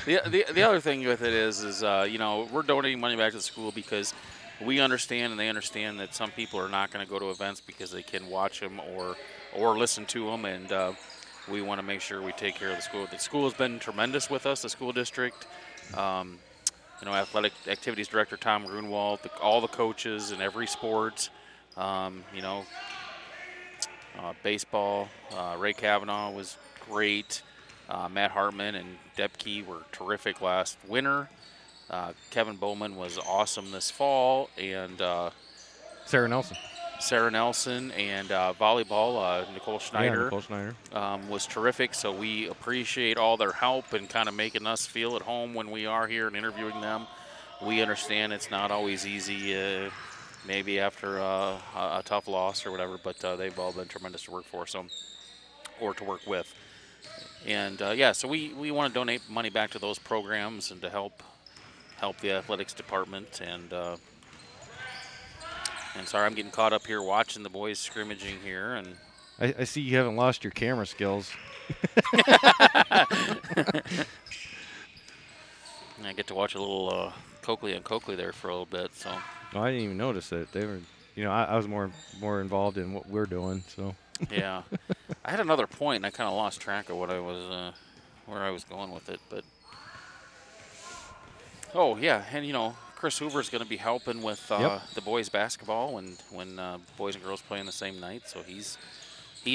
[SPEAKER 1] The other thing with it is we're donating money back to the school because we understand and they understand that some people are not going to go to events because they can watch them or listen to them, and we want to make sure we take care of the school. The school has been tremendous with us, the school district. Athletic activities director Tom Grunwald, all the coaches in every sport. Baseball, Ray Kavanaugh was great. Matt Hartman and Doepke were terrific last winter. Kevin Bowman was awesome this fall, and
[SPEAKER 5] Sarah Nelson
[SPEAKER 1] and volleyball, Nicole Schneider,
[SPEAKER 5] Nicole Schneider.
[SPEAKER 1] Was terrific. So we appreciate all their help and kind of making us feel at home when we are here and interviewing them. We understand it's not always easy, maybe after a tough loss or whatever, but they've all been tremendous to work for, or to work with. And so we want to donate money back to those programs and to help the athletics department. And sorry, I'm getting caught up here watching the boys scrimmaging here. And
[SPEAKER 5] I see you haven't lost your camera skills.
[SPEAKER 1] I get to watch a little Coakley and Coakley there for a little bit. So
[SPEAKER 5] I didn't even notice it. They were, I was more involved in what we're doing. So
[SPEAKER 1] yeah, I had another point and I kind of lost track of what I was where I was going with it. But and Chris Hoover's going to be helping with the boys basketball when boys and girls play on the same night. So he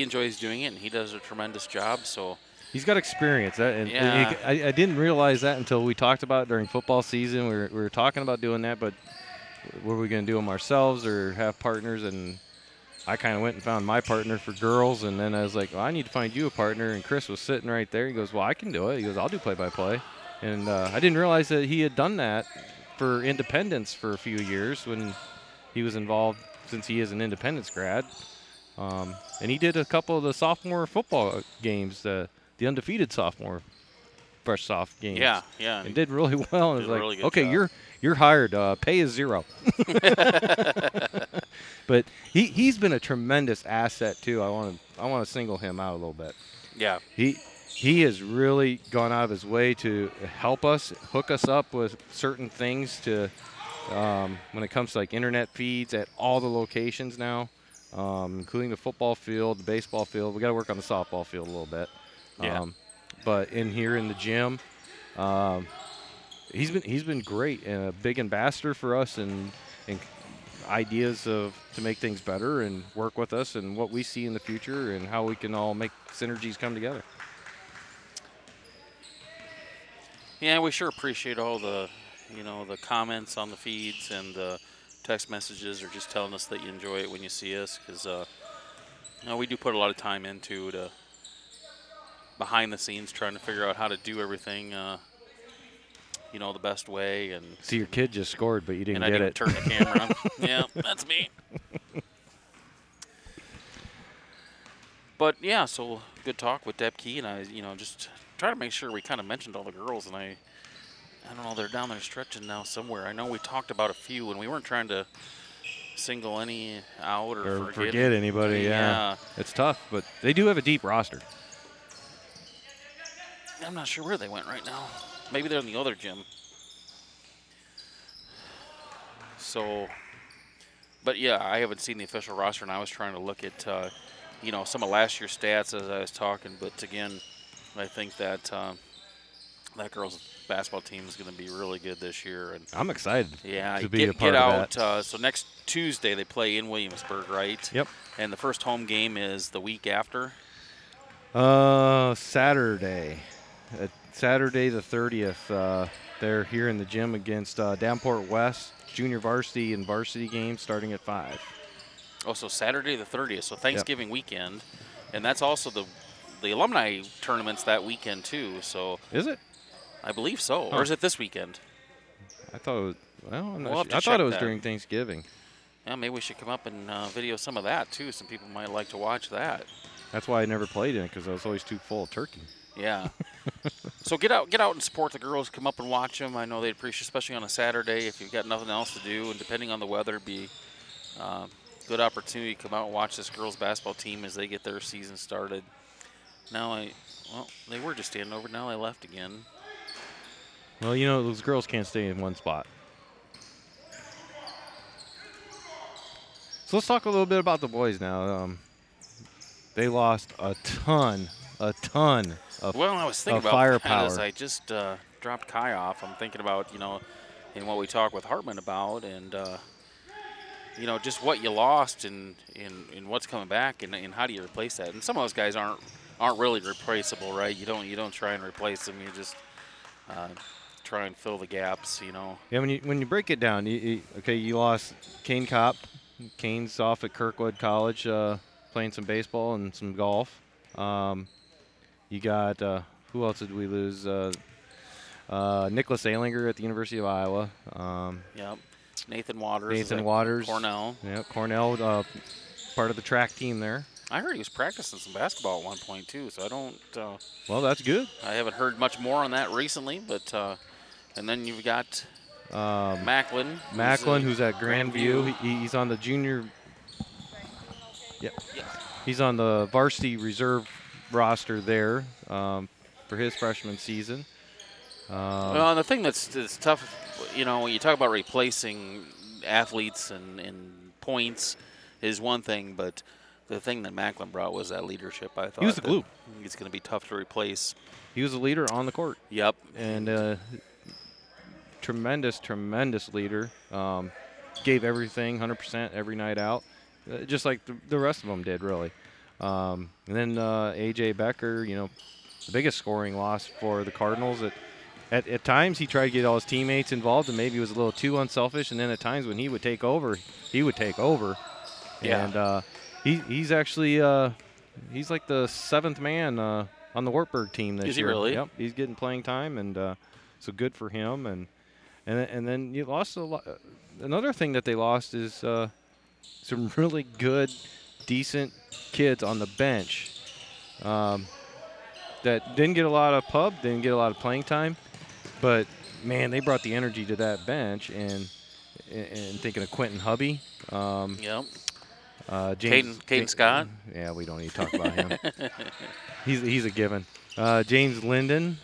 [SPEAKER 1] enjoys doing it and he does a tremendous job. So
[SPEAKER 5] he's got experience. I didn't realize that until we talked about it during football season. We were talking about doing that, but were we going to do them ourselves or have partners? And I kind of went and found my partner for girls, and then I was like, well, I need to find you a partner. And Chris was sitting right there. He goes, well, I can do it. He goes, I'll do play-by-play. And I didn't realize that he had done that for Independence for a few years when he was involved, since he is an Independence grad. And he did a couple of the sophomore football games, the undefeated sophomore fresh soft games.
[SPEAKER 1] Yeah.
[SPEAKER 5] And did really well. And it was like,
[SPEAKER 1] really
[SPEAKER 5] okay,
[SPEAKER 1] job.
[SPEAKER 5] you're hired. Pay is $0. But he's been a tremendous asset too. I want to single him out a little bit.
[SPEAKER 1] Yeah.
[SPEAKER 5] He has really gone out of his way to help us, hook us up with certain things to when it comes to like internet feeds at all the locations now, including the football field, the baseball field. We got to work on the softball field a little bit.
[SPEAKER 1] Yeah.
[SPEAKER 5] But in here in the gym, he's been great and a big ambassador for us and ideas to make things better and work with us and what we see in the future and how we can all make synergies come together.
[SPEAKER 1] Yeah, we sure appreciate all the comments on the feeds and the text messages, or just telling us that you enjoy it when you see us, because we do put a lot of time into behind the scenes trying to figure out how to do everything the best way. And
[SPEAKER 5] see, your kid just scored, but you didn't
[SPEAKER 1] get
[SPEAKER 5] it.
[SPEAKER 1] I didn't turn the camera on. Yeah, that's me. But yeah, so good talk with Doepke, and I just try to make sure we kind of mentioned all the girls, and I don't know, they're down there stretching now somewhere. I know we talked about a few, and we weren't trying to single any out or
[SPEAKER 5] forget anybody. Yeah, it's tough, but they do have a deep roster.
[SPEAKER 1] I'm not sure where they went right now. Maybe they're in the other gym. So, but yeah, I haven't seen the official roster, and I was trying to look at, some of last year's stats as I was talking. But again, I think that that girls' basketball team is going to be really good this year. And
[SPEAKER 5] I'm excited.
[SPEAKER 1] Yeah,
[SPEAKER 5] to be a part of that.
[SPEAKER 1] So next Tuesday they play in Williamsburg, right?
[SPEAKER 5] Yep.
[SPEAKER 1] And the first home game is the week after.
[SPEAKER 5] Saturday. Saturday the 30th. They're here in the gym against Davenport West junior varsity and varsity games starting at 5.
[SPEAKER 1] Oh, so Saturday the 30th. So Thanksgiving weekend, and that's also the alumni tournaments that weekend too. So
[SPEAKER 5] is it?
[SPEAKER 1] I believe so.
[SPEAKER 5] Huh.
[SPEAKER 1] Or is it this weekend?
[SPEAKER 5] I thought it was. Well, I'm not
[SPEAKER 1] We'll have
[SPEAKER 5] sure.
[SPEAKER 1] to
[SPEAKER 5] I thought it was
[SPEAKER 1] check that.
[SPEAKER 5] during Thanksgiving.
[SPEAKER 1] Yeah, maybe we should come up and video some of that too. Some people might like to watch that.
[SPEAKER 5] That's why I never played in it, because I was always too full of turkey.
[SPEAKER 1] Yeah. So get out and support the girls. Come up and watch them. I know they'd appreciate, especially on a Saturday if you've got nothing else to do, and depending on the weather, be good opportunity to come out and watch this girls basketball team as they get their season started. Now they were just standing over. Now they left again.
[SPEAKER 5] Well, you know, those girls can't stay in one spot. So let's talk a little bit about the boys now. They lost a ton of
[SPEAKER 1] Well, I was thinking about
[SPEAKER 5] firepower.
[SPEAKER 1] that as I just dropped Kai off. I'm thinking about, in what we talked with Hartman about, and just what you lost and what's coming back, and how do you replace that? And some of those guys aren't really replaceable, right? You don't try and replace them. You just try and fill the gaps,
[SPEAKER 5] Yeah, when you break it down, you lost Kane Kopp. Kane's off at Kirkwood College playing some baseball and some golf. You got, who else did we lose? Nicholas Alinger at the University of Iowa.
[SPEAKER 1] Yep. Nathan Waters.
[SPEAKER 5] Nathan Waters.
[SPEAKER 1] Cornell.
[SPEAKER 5] Yeah, Cornell, part of the track team there.
[SPEAKER 1] I heard he was practicing some basketball at one point, too, so I don't.
[SPEAKER 5] Well, that's good.
[SPEAKER 1] I haven't heard much more on that recently, but. And then you've got Macklin.
[SPEAKER 5] Who's at Grandview. He's on the junior. Yep. He's on the varsity reserve roster there for his freshman season.
[SPEAKER 1] Well, the thing that's tough, when you talk about replacing athletes and points is one thing, but the thing that Macklin brought was that leadership, I thought.
[SPEAKER 5] He was the glue.
[SPEAKER 1] It's going to be tough to replace.
[SPEAKER 5] He was a leader on the court.
[SPEAKER 1] Yep.
[SPEAKER 5] And tremendous leader. Gave everything 100% every night out, just like the rest of them did, really. And then A.J. Becker, the biggest scoring loss for the Cardinals. At times he tried to get all his teammates involved, and maybe he was a little too unselfish. And then at times when he would take over,
[SPEAKER 1] Yeah.
[SPEAKER 5] And he's actually he's like the 7th man on the Wartburg team this year.
[SPEAKER 1] Is he really?
[SPEAKER 5] Yep, he's getting playing time, and so good for him. And then you lost a lot. Another thing that they lost is some really good, decent kids on the bench that didn't get a lot of didn't get a lot of playing time, but man, they brought the energy to that bench. And thinking of Quentin Hubby.
[SPEAKER 1] Yep.
[SPEAKER 5] Caden
[SPEAKER 1] Scott.
[SPEAKER 5] Yeah, we don't need to talk about him. He's a given. James Linden,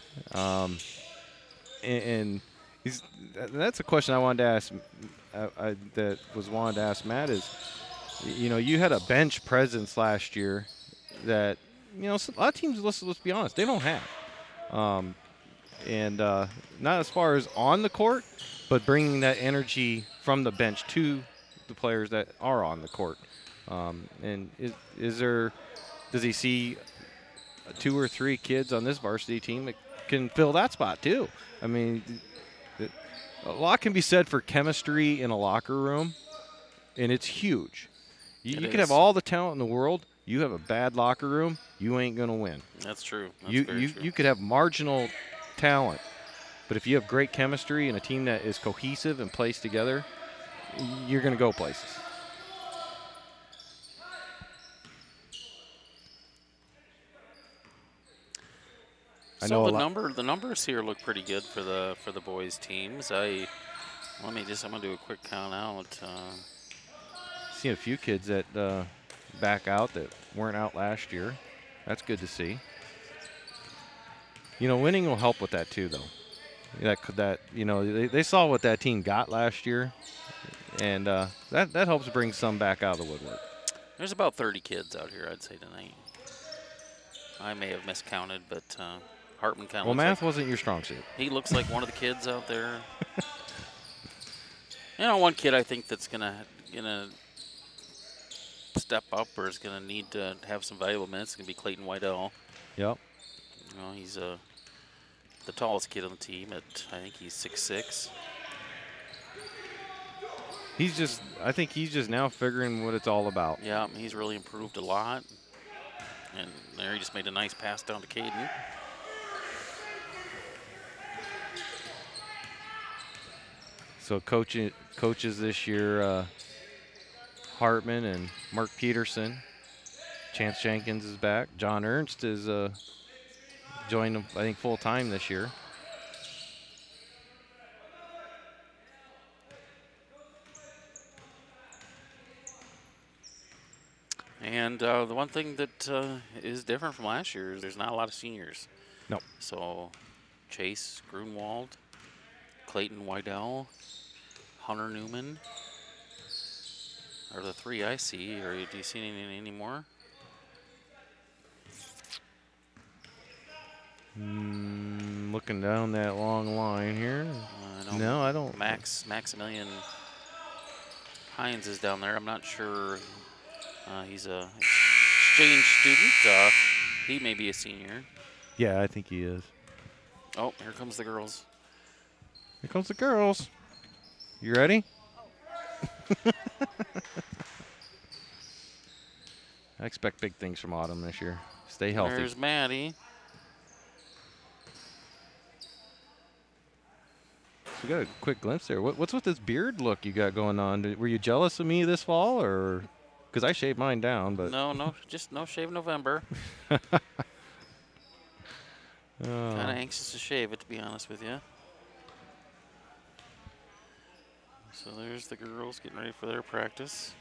[SPEAKER 5] and that's a question I wanted to ask. Wanted to ask Matt is, you had a bench presence last year that a lot of teams. Let's be honest, they don't have, and not as far as on the court, but bringing that energy from the bench to the players that are on the court. And does he see 2 or 3 kids on this varsity team that can fill that spot too? I mean, a lot can be said for chemistry in a locker room, and it's huge. You can have all the talent in the world. You have a bad locker room, you ain't going to win.
[SPEAKER 1] That's true. That's
[SPEAKER 5] very true. You could have marginal talent, but if you have great chemistry and a team that is cohesive and plays together, you're going to go places.
[SPEAKER 1] So the numbers here look pretty good for the boys teams. I'm gonna do a quick count out.
[SPEAKER 5] Seen a few kids that back out that weren't out last year. That's good to see. Winning will help with that too, though. They saw what that team got last year, and that helps bring some back out of the woodwork.
[SPEAKER 1] There's about 30 kids out here, I'd say, tonight. I may have miscounted, but Hartman kind of.
[SPEAKER 5] Well, math wasn't your strong suit.
[SPEAKER 1] He looks like one of the kids out there. One kid I think that's gonna step up or is gonna need to have some valuable minutes is gonna be Clayton Wydell.
[SPEAKER 5] Yep.
[SPEAKER 1] He's the tallest kid on the team. I think he's 6'6".
[SPEAKER 5] I think he's just now figuring what it's all about.
[SPEAKER 1] Yeah, he's really improved a lot. And there he just made a nice pass down to Caden.
[SPEAKER 5] So coaches this year, Hartman and Mark Peterson. Chance Jenkins is back. John Ernst is joined them, I think, full time this year.
[SPEAKER 1] And the one thing that is different from last year is there's not a lot of seniors.
[SPEAKER 5] No.
[SPEAKER 1] So Chase Grunwald, Clayton Wydell, Hunter Newman are the three I see. Do you see any more?
[SPEAKER 5] Looking down that long line here. No, I don't.
[SPEAKER 1] Maximilian Hines is down there. I'm not sure. He's a exchange student. He may be a senior.
[SPEAKER 5] Yeah, I think he is.
[SPEAKER 1] Oh, here comes the girls.
[SPEAKER 5] Here comes the girls. You ready? I expect big things from Autumn this year. Stay healthy.
[SPEAKER 1] There's Maddie.
[SPEAKER 5] So we got a quick glimpse there. What's with this beard look you got going on? Were you jealous of me this fall, or because I shaved mine down? But
[SPEAKER 1] no, just no shave November. Kind of anxious to shave it, to be honest with you. So there's the girls getting ready for their practice.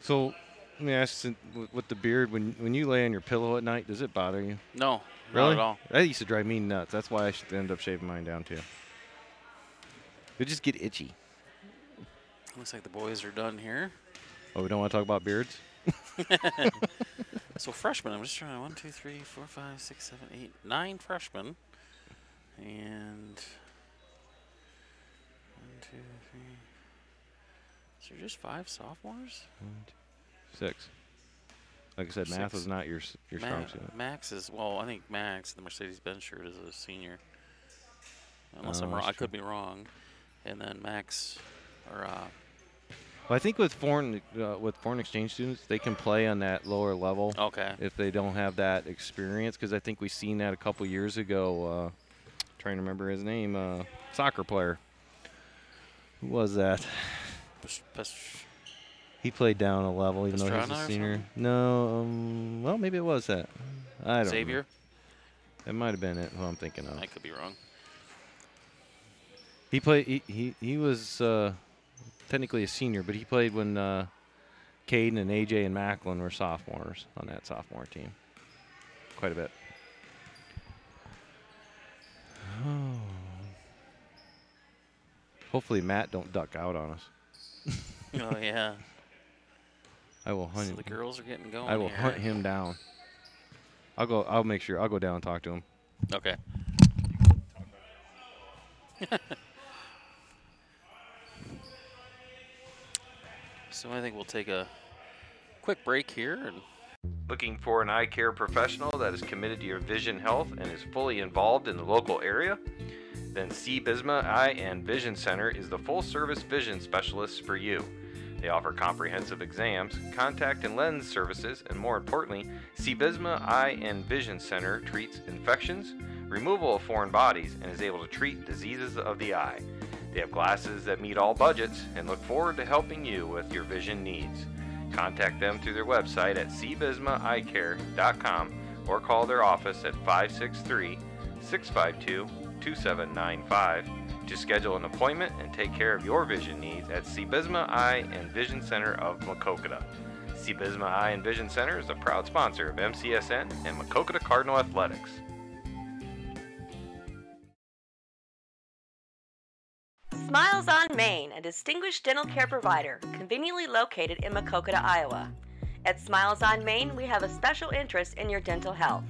[SPEAKER 5] So let me ask, with the beard, when you lay on your pillow at night, does it bother you?
[SPEAKER 1] No,
[SPEAKER 5] really?
[SPEAKER 1] Not at all.
[SPEAKER 5] That used to drive me nuts. That's why I should end up shaving mine down too. It just get itchy.
[SPEAKER 1] Looks like the boys are done here.
[SPEAKER 5] Oh, we don't want to talk about beards?
[SPEAKER 1] So freshmen, I'm just trying 1, 2, 3, 4, 5, 6, 7, 8, 9 freshmen. And 1, 2, 3. So just 5 sophomores?
[SPEAKER 5] 6. Like I said, math was not your strong suit.
[SPEAKER 1] Max is, well, I think Max, the Mercedes-Benz shirt, is a senior. Unless I'm wrong. I could be wrong. And then Max,
[SPEAKER 5] well, I think with foreign exchange students, they can play on that lower level.
[SPEAKER 1] Okay.
[SPEAKER 5] If they don't have that experience, because I think we seen that a couple years ago. Trying to remember his name, soccer player. Who was that? He played down a level, even though he was a senior. No, well, maybe it was that. I don't know.
[SPEAKER 1] Xavier?
[SPEAKER 5] That might have been it. Who I'm thinking of.
[SPEAKER 1] I could be wrong.
[SPEAKER 5] He played. He was technically a senior, but he played when Caden and AJ and Macklin were sophomores on that sophomore team. Quite a bit. Oh. Hopefully Matt don't duck out on us.
[SPEAKER 1] Oh yeah.
[SPEAKER 5] I will hunt him.
[SPEAKER 1] The girls are getting going.
[SPEAKER 5] I will hunt him down. I'll make sure. I'll go down and talk to him.
[SPEAKER 1] Okay. So I think we'll take a quick break here. And
[SPEAKER 2] looking for an eye care professional that is committed to your vision health and is fully involved in the local area? Then C. Bisma Eye and Vision Center is the full-service vision specialist for you. They offer comprehensive exams, contact and lens services, and more importantly, C. Bisma Eye and Vision Center treats infections, removal of foreign bodies, and is able to treat diseases of the eye. They have glasses that meet all budgets and look forward to helping you with your vision needs. Contact them through their website at cbismaeyecare.com or call their office at 563-652-2795 to schedule an appointment and take care of your vision needs at C. Bisma Eye and Vision Center of Maquoketa. C. Bisma Eye and Vision Center is a proud sponsor of MCSN and Maquoketa Cardinal Athletics.
[SPEAKER 6] Smiles on Main, a distinguished dental care provider, conveniently located in Maquoketa, Iowa. At Smiles on Main, we have a special interest in your dental health.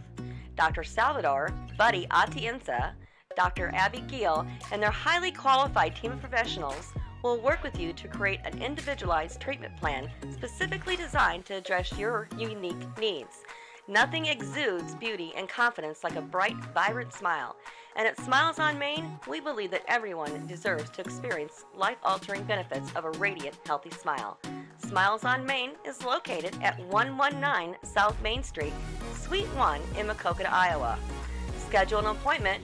[SPEAKER 6] Dr. Salvador, Buddy Atienza, Dr. Abby Giel, and their highly qualified team of professionals will work with you to create an individualized treatment plan specifically designed to address your unique needs. Nothing exudes beauty and confidence like a bright, vibrant smile. And at Smiles on Main, we believe that everyone deserves to experience life-altering benefits of a radiant, healthy smile. Smiles on Main is located at 119 South Main Street, Suite 1 in Maquoketa, Iowa. Schedule an appointment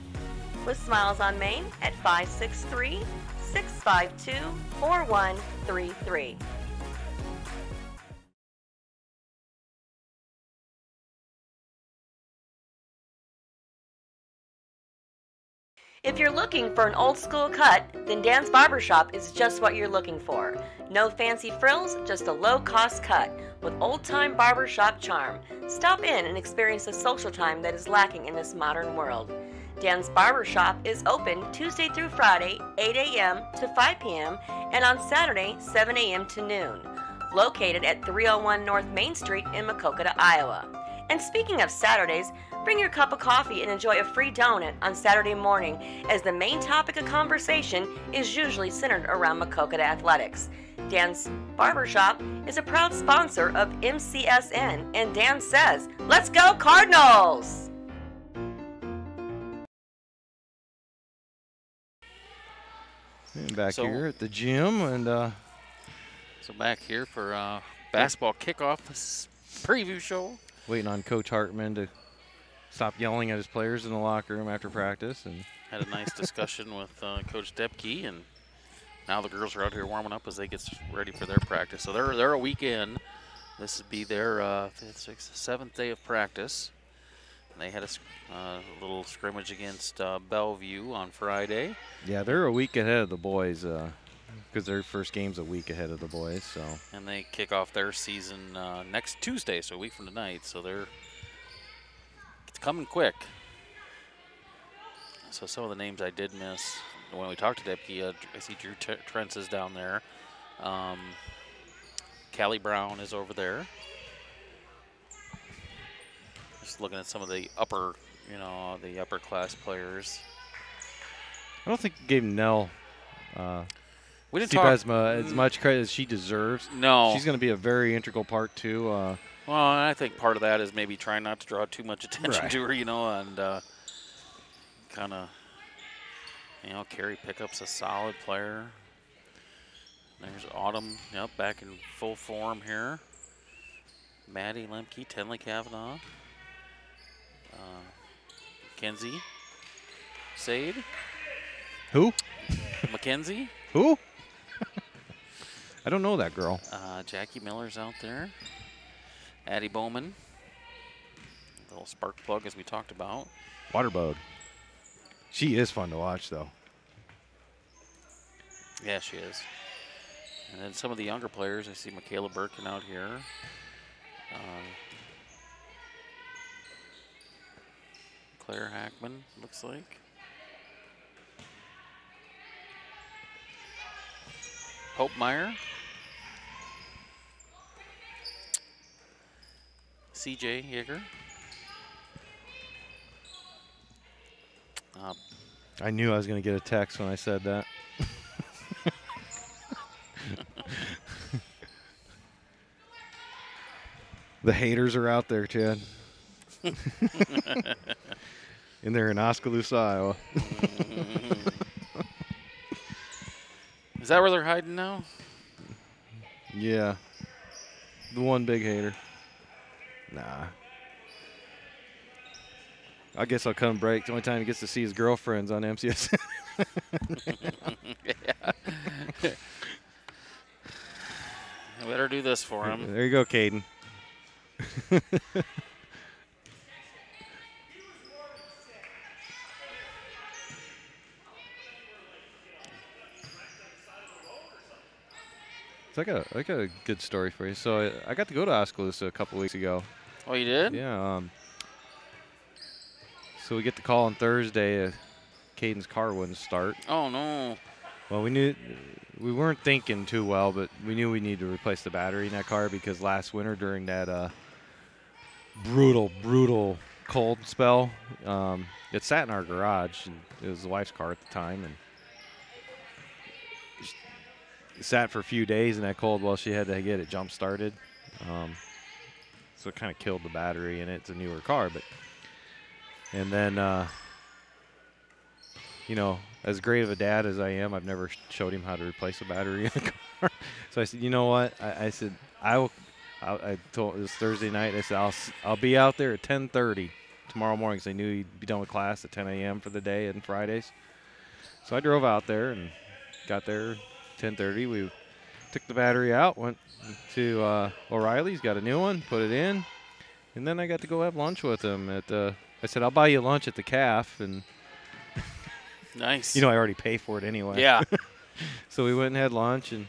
[SPEAKER 6] with Smiles on Main at 563-652-4133. If you're looking for an old school cut, then Dan's Barbershop is just what you're looking for. No fancy frills, just a low-cost cut with old-time barbershop charm. Stop in and experience the social time that is lacking in this modern world. Dan's Barbershop is open Tuesday through Friday, 8 a.m. to 5 p.m. and on Saturday, 7 a.m. to noon. Located at 301 North Main Street in Maquoketa, Iowa. And speaking of Saturdays, bring your cup of coffee and enjoy a free donut on Saturday morning, as the main topic of conversation is usually centered around Maquoketa athletics. Dan's Barbershop is a proud sponsor of MCSN, and Dan says, "Let's go Cardinals!"
[SPEAKER 5] And back here at the gym, and
[SPEAKER 1] so back here for basketball kickoff preview show.
[SPEAKER 5] Waiting on Coach Hartman to stop yelling at his players in the locker room after practice. And
[SPEAKER 1] had a nice discussion with Coach Doepke, and now the girls are out here warming up as they get ready for their practice. So they're a week in. This would be their 5th, 6th, 7th day of practice. And they had a little scrimmage against Bellevue on Friday.
[SPEAKER 5] Yeah, they're a week ahead of the boys because their first game's a week ahead of the boys. So.
[SPEAKER 1] And they kick off their season next Tuesday, so a week from tonight. So it's coming quick. So some of the names I did miss when we talked to Doepke, I see Drew Trentz is down there. Callie Brown is over there. Just looking at some of the upper class players.
[SPEAKER 5] I don't think we gave Nell
[SPEAKER 1] we didn't
[SPEAKER 5] Besma as much credit as she deserves.
[SPEAKER 1] No.
[SPEAKER 5] She's going to be a very integral part, too.
[SPEAKER 1] Well, I think part of that is maybe trying not to draw too much attention
[SPEAKER 5] Right.
[SPEAKER 1] to her, and kind of, Carrie Pickup's a solid player. There's Autumn, back in full form here. Maddie Lemke, Tenley Kavanaugh. Mackenzie. Sade.
[SPEAKER 5] Who?
[SPEAKER 1] Mackenzie.
[SPEAKER 5] Who? I don't know that girl.
[SPEAKER 1] Jackie Miller's out there. Addie Bowman. A little spark plug, as we talked about.
[SPEAKER 5] Waterbug. She is fun to watch, though.
[SPEAKER 1] Yeah, she is. And then some of the younger players, I see Michaela Birkin out here. Claire Hackman, looks like. Hope Meyer. CJ Yeager.
[SPEAKER 5] I knew I was going to get a text when I said that. The haters are out there, Chad. And they're in Oskaloosa, Iowa.
[SPEAKER 1] Is that where they're hiding now?
[SPEAKER 5] Yeah. The one big hater. Nah. I guess I'll come break. The only time he gets to see his girlfriends on MCS.
[SPEAKER 1] I better do this for him.
[SPEAKER 5] There you go, Caden. So I got a good story for you. So I got to go to Oskaloosa a couple weeks ago.
[SPEAKER 1] Oh, you did?
[SPEAKER 5] Yeah. So we get the call on Thursday. Caden's car wouldn't start.
[SPEAKER 1] Oh, no.
[SPEAKER 5] Well, we weren't thinking too well, but we knew we needed to replace the battery in that car because last winter during that brutal cold spell, it sat in our garage. And it was the wife's car at the time, and it sat for a few days in that cold while she had to get it jump started. So it kind of killed the battery, and it's a newer car. And then, you know, as great of a dad as I am, I've never showed him how to replace a battery in a car. So I said, you know what? I said, I told, it was Thursday night. I said, I'll be out there at 10:30 tomorrow morning because I knew he'd be done with class at 10 a.m. for the day and Fridays. So I drove out there and got there 10:30. We took the battery out, went to O'Reilly's, got a new one, put it in, and then I got to go have lunch with him at the. I said, I'll buy you lunch at the Calf, and
[SPEAKER 1] nice.
[SPEAKER 5] You know, I already pay for it anyway.
[SPEAKER 1] Yeah.
[SPEAKER 5] So we went and had lunch, and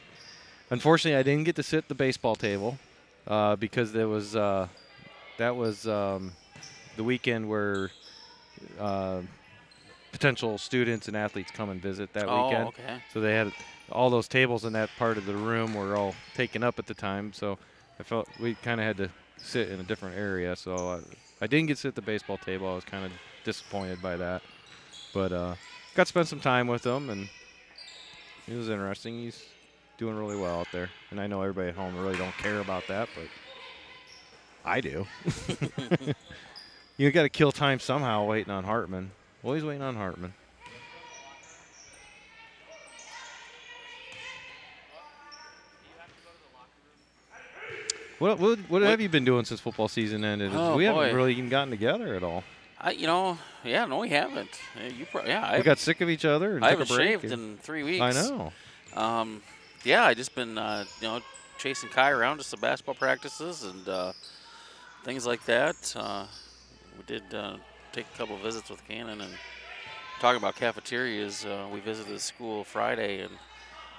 [SPEAKER 5] unfortunately, I didn't get to sit at the baseball table because there was that was the weekend where potential students and athletes come and visit that weekend.
[SPEAKER 1] Okay.
[SPEAKER 5] So they had all those tables in that part of the room were all taken up at the time. So I felt we kind of had to sit in a different area. So I didn't get to sit at the baseball table. I was kind of disappointed by that. But got to spend some time with him, and it was interesting. He's doing really well out there. And I know everybody at home really don't care about that, but I do. You got to kill time somehow waiting on Hartman. Always waiting on Hartman. What have you been doing since football season ended?
[SPEAKER 1] Oh,
[SPEAKER 5] we
[SPEAKER 1] boy.
[SPEAKER 5] haven't really even gotten together at all.
[SPEAKER 1] No, we haven't.
[SPEAKER 5] We got sick of each other and
[SPEAKER 1] I
[SPEAKER 5] took
[SPEAKER 1] haven't
[SPEAKER 5] a break.
[SPEAKER 1] shaved in 3 weeks.
[SPEAKER 5] I know.
[SPEAKER 1] I just been chasing Kai around to some basketball practices and things like that. We did take a couple of visits with Cannon and talking about cafeterias. We visited the school Friday, and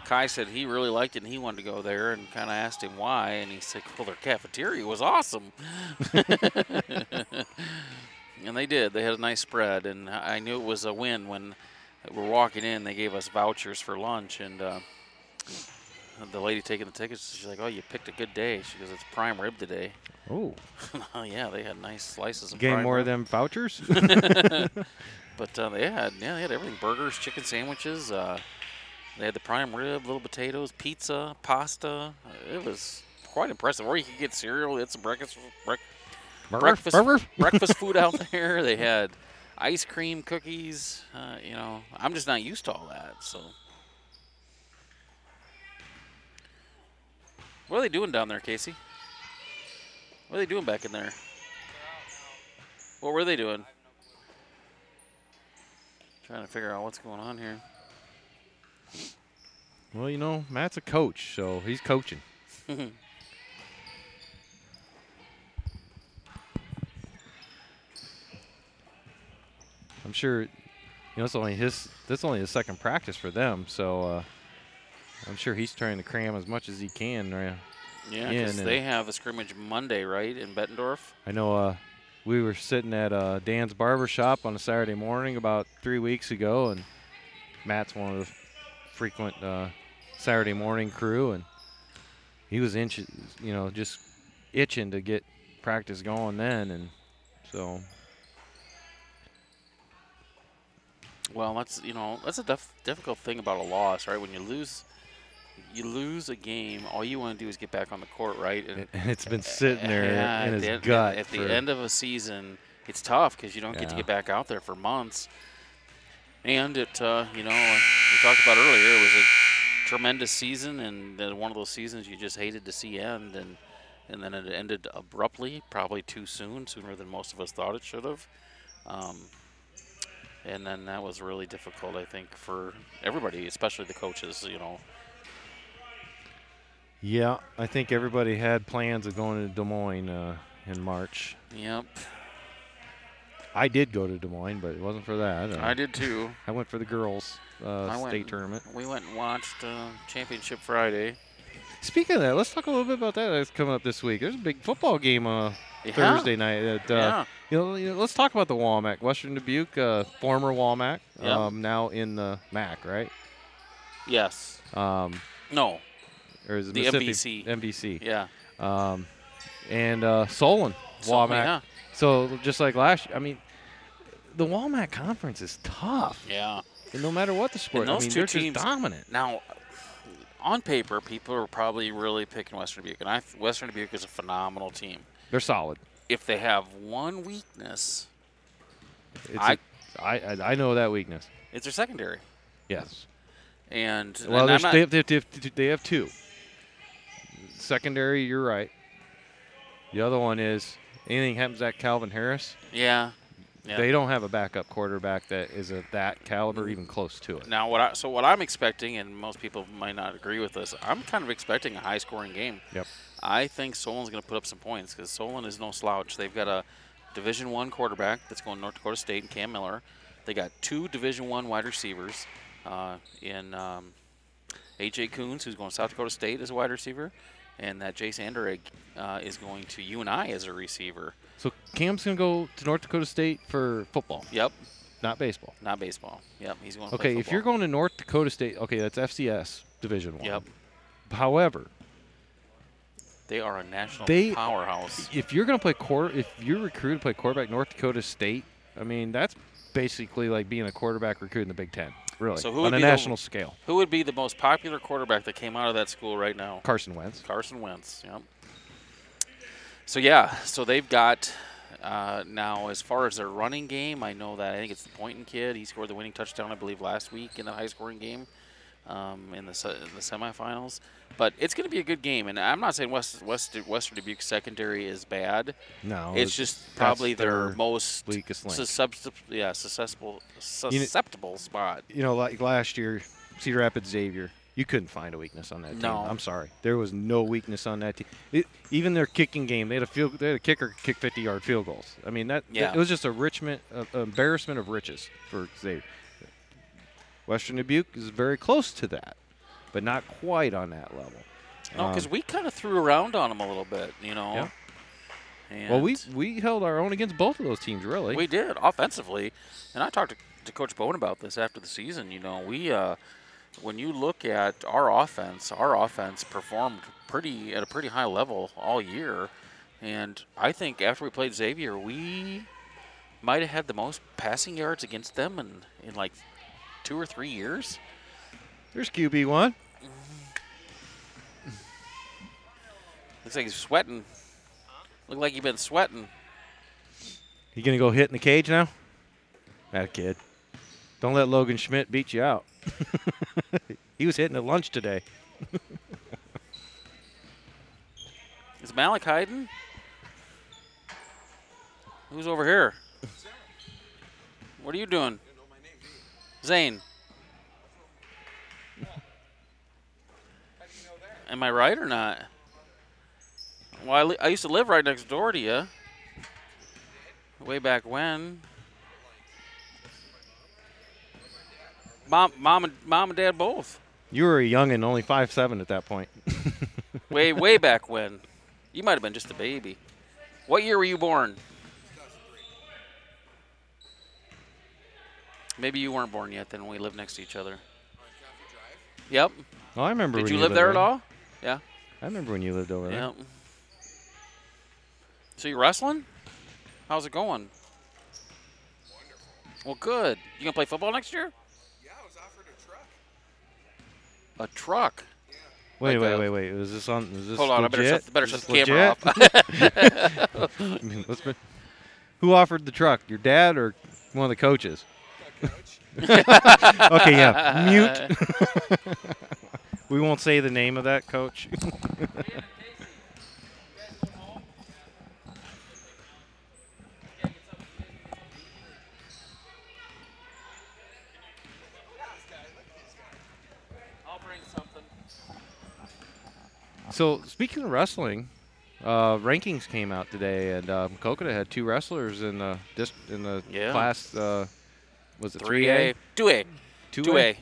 [SPEAKER 1] Kai said he really liked it and he wanted to go there, and kind of asked him why, and he said, well, their cafeteria was awesome. And they did. They had a nice spread, and I knew it was a win when we were walking in. They gave us vouchers for lunch, and the lady taking the tickets, she's like, oh, you picked a good day. She goes, it's prime rib today.
[SPEAKER 5] Oh.
[SPEAKER 1] Yeah, they had nice slices of
[SPEAKER 5] Gain
[SPEAKER 1] prime
[SPEAKER 5] more
[SPEAKER 1] rib.
[SPEAKER 5] of them vouchers?
[SPEAKER 1] But they had everything: burgers, chicken sandwiches. They had the prime rib, little potatoes, pizza, pasta. It was quite impressive. Or you could get cereal. It's a breakfast food out there. They had ice cream, cookies. I'm just not used to all that. So, what are they doing down there, Casey? What are they doing back in there? What were they doing? Trying to figure out what's going on here.
[SPEAKER 5] Well, Matt's a coach, so he's coaching. I'm sure, it's only his second practice for them, so I'm sure he's trying to cram as much as he can.
[SPEAKER 1] Yeah, because they have a scrimmage Monday, right, in Bettendorf?
[SPEAKER 5] I know we were sitting at Dan's barber shop on a Saturday morning about 3 weeks ago, and Matt's one of the frequent Saturday morning crew, and he was just itching to get practice going then, and so.
[SPEAKER 1] Well, that's a difficult thing about a loss, right? When you lose a game, all you want to do is get back on the court, right?
[SPEAKER 5] And it's been sitting there in his gut.
[SPEAKER 1] At the end of a season, it's tough because you don't get to get back out there for months. And we talked about earlier, it was a tremendous season, and one of those seasons you just hated to see end, and then it ended abruptly, probably too soon, sooner than most of us thought it should have. And then that was really difficult, I think, for everybody, especially the coaches,
[SPEAKER 5] Yeah, I think everybody had plans of going to Des Moines in March.
[SPEAKER 1] Yep.
[SPEAKER 5] I did go to Des Moines, but it wasn't for that.
[SPEAKER 1] I did too.
[SPEAKER 5] I went for the girls' state tournament.
[SPEAKER 1] We went and watched Championship Friday.
[SPEAKER 5] Speaking of that, let's talk a little bit about that that's coming up this week. There's a big football game Thursday night. Let's talk about the WAMAC. Western Dubuque, former WAMAC, now in the MAC, right?
[SPEAKER 1] Yes.
[SPEAKER 5] No. Or is it
[SPEAKER 1] The
[SPEAKER 5] Mississippi?
[SPEAKER 1] MVC.
[SPEAKER 5] MVC.
[SPEAKER 1] Yeah.
[SPEAKER 5] And Solon.
[SPEAKER 1] So,
[SPEAKER 5] Walmack.
[SPEAKER 1] yeah.
[SPEAKER 5] So just like last year, I mean, the Walmart Conference is tough.
[SPEAKER 1] Yeah.
[SPEAKER 5] And no matter what the sport,
[SPEAKER 1] And those two
[SPEAKER 5] they're
[SPEAKER 1] teams
[SPEAKER 5] just dominant.
[SPEAKER 1] Now, on paper, people are probably really picking Western Dubuque, and Western Dubuque is a phenomenal team.
[SPEAKER 5] They're solid.
[SPEAKER 1] If they have one weakness,
[SPEAKER 5] I know that weakness.
[SPEAKER 1] it's their secondary.
[SPEAKER 5] Yes.
[SPEAKER 1] And
[SPEAKER 5] Well,
[SPEAKER 1] and
[SPEAKER 5] they have two. Secondary, you're right. The other one is anything happens at Calvin Harris.
[SPEAKER 1] yeah.
[SPEAKER 5] They don't have a backup quarterback that is of that caliber, even close to it.
[SPEAKER 1] Now, what I'm expecting, and most people might not agree with this, I'm kind of expecting a high-scoring game.
[SPEAKER 5] Yep.
[SPEAKER 1] I think Solon's going to put up some points because Solon is no slouch. They've got a Division I quarterback that's going to North Dakota State and Cam Miller. They got 2 Division I wide receivers in A.J. Coons, who's going to South Dakota State as a wide receiver, and that Jace Anderegg is going to UNI as a receiver.
[SPEAKER 5] So Cam's going to go to North Dakota State for football.
[SPEAKER 1] Yep.
[SPEAKER 5] Not baseball.
[SPEAKER 1] Not baseball. Yep, he's going to play
[SPEAKER 5] Okay,
[SPEAKER 1] football.
[SPEAKER 5] if you're going to North Dakota State, okay, that's FCS Division I.
[SPEAKER 1] Yep.
[SPEAKER 5] However,
[SPEAKER 1] They are a national powerhouse.
[SPEAKER 5] if you're going to play if you're recruited to play quarterback North Dakota State, I mean, that's basically like being a quarterback recruit in the Big Ten, really,
[SPEAKER 1] So who
[SPEAKER 5] on
[SPEAKER 1] would
[SPEAKER 5] a
[SPEAKER 1] be
[SPEAKER 5] national scale.
[SPEAKER 1] Who would be the most popular quarterback that came out of that school right now?
[SPEAKER 5] Carson Wentz.
[SPEAKER 1] Carson Wentz, yep. So, yeah, so they've got now as far as their running game, I know that I think it's the Poynton kid. He scored the winning touchdown, I believe, last week in the high-scoring game in the semifinals. But it's going to be a good game, and I'm not saying Western Dubuque secondary is bad.
[SPEAKER 5] No.
[SPEAKER 1] It's just probably their most
[SPEAKER 5] weakest link.
[SPEAKER 1] susceptible spot.
[SPEAKER 5] You know, like last year, Cedar Rapids Xavier, you couldn't find a weakness on that team.
[SPEAKER 1] No.
[SPEAKER 5] I'm sorry. There was no weakness on that team. Even their kicking game, they had a kicker kick 50-yard field goals. I mean, it was just an embarrassment of riches for Xavier. Western Dubuque is very close to that, but not quite on that level.
[SPEAKER 1] No, because we kind of threw around on them a little bit, you know.
[SPEAKER 5] Yeah.
[SPEAKER 1] And
[SPEAKER 5] Well, we held our own against both of those teams, really.
[SPEAKER 1] we did offensively, and I talked to Coach Bone about this after the season. You know, we when you look at our offense performed at a pretty high level all year, and I think after we played Xavier, we might have had the most passing yards against them in like 2 or 3 years.
[SPEAKER 5] There's QB1.
[SPEAKER 1] Looks like he's sweating. Look like you've been sweating.
[SPEAKER 5] You going to go hit in the cage now? That kid. Don't let Logan Schmidt beat you out. He was hitting at lunch today.
[SPEAKER 1] Is Malik hiding? Who's over here? What are you doing? Zane. Am I right or not? Well, I used to live right next door to you. Way back when. Mom and Dad both.
[SPEAKER 5] You were a youngin', only 5'7" at that point.
[SPEAKER 1] way back when. You might have been just a baby. What year were you born? Maybe you weren't born yet then when we lived next to each other. Yep.
[SPEAKER 5] Oh, I remember.
[SPEAKER 1] Did
[SPEAKER 5] when
[SPEAKER 1] you live there at all? Yeah.
[SPEAKER 5] I remember when you lived over there.
[SPEAKER 1] Yep. So you wrestling? How's it going?
[SPEAKER 8] Wonderful.
[SPEAKER 1] Well, good. You gonna play football next year?
[SPEAKER 8] Yeah, I was offered a truck.
[SPEAKER 1] A truck?
[SPEAKER 5] Wait.
[SPEAKER 8] Like
[SPEAKER 5] Is this on? Is this
[SPEAKER 1] Hold on,
[SPEAKER 5] legit?
[SPEAKER 1] I better
[SPEAKER 5] Is
[SPEAKER 1] shut
[SPEAKER 5] this
[SPEAKER 1] the camera
[SPEAKER 5] legit?
[SPEAKER 1] off.
[SPEAKER 5] I mean, who offered the truck? Your dad or one of the coaches?
[SPEAKER 8] coach.
[SPEAKER 5] Okay, yeah. Mute. We won't say the name of that coach.
[SPEAKER 1] I'll bring something.
[SPEAKER 5] So speaking of wrestling, rankings came out today, and Maquoketa had 2 wrestlers in the
[SPEAKER 1] Yeah.
[SPEAKER 5] class. Was it
[SPEAKER 1] 3A? 2A.
[SPEAKER 5] 2A.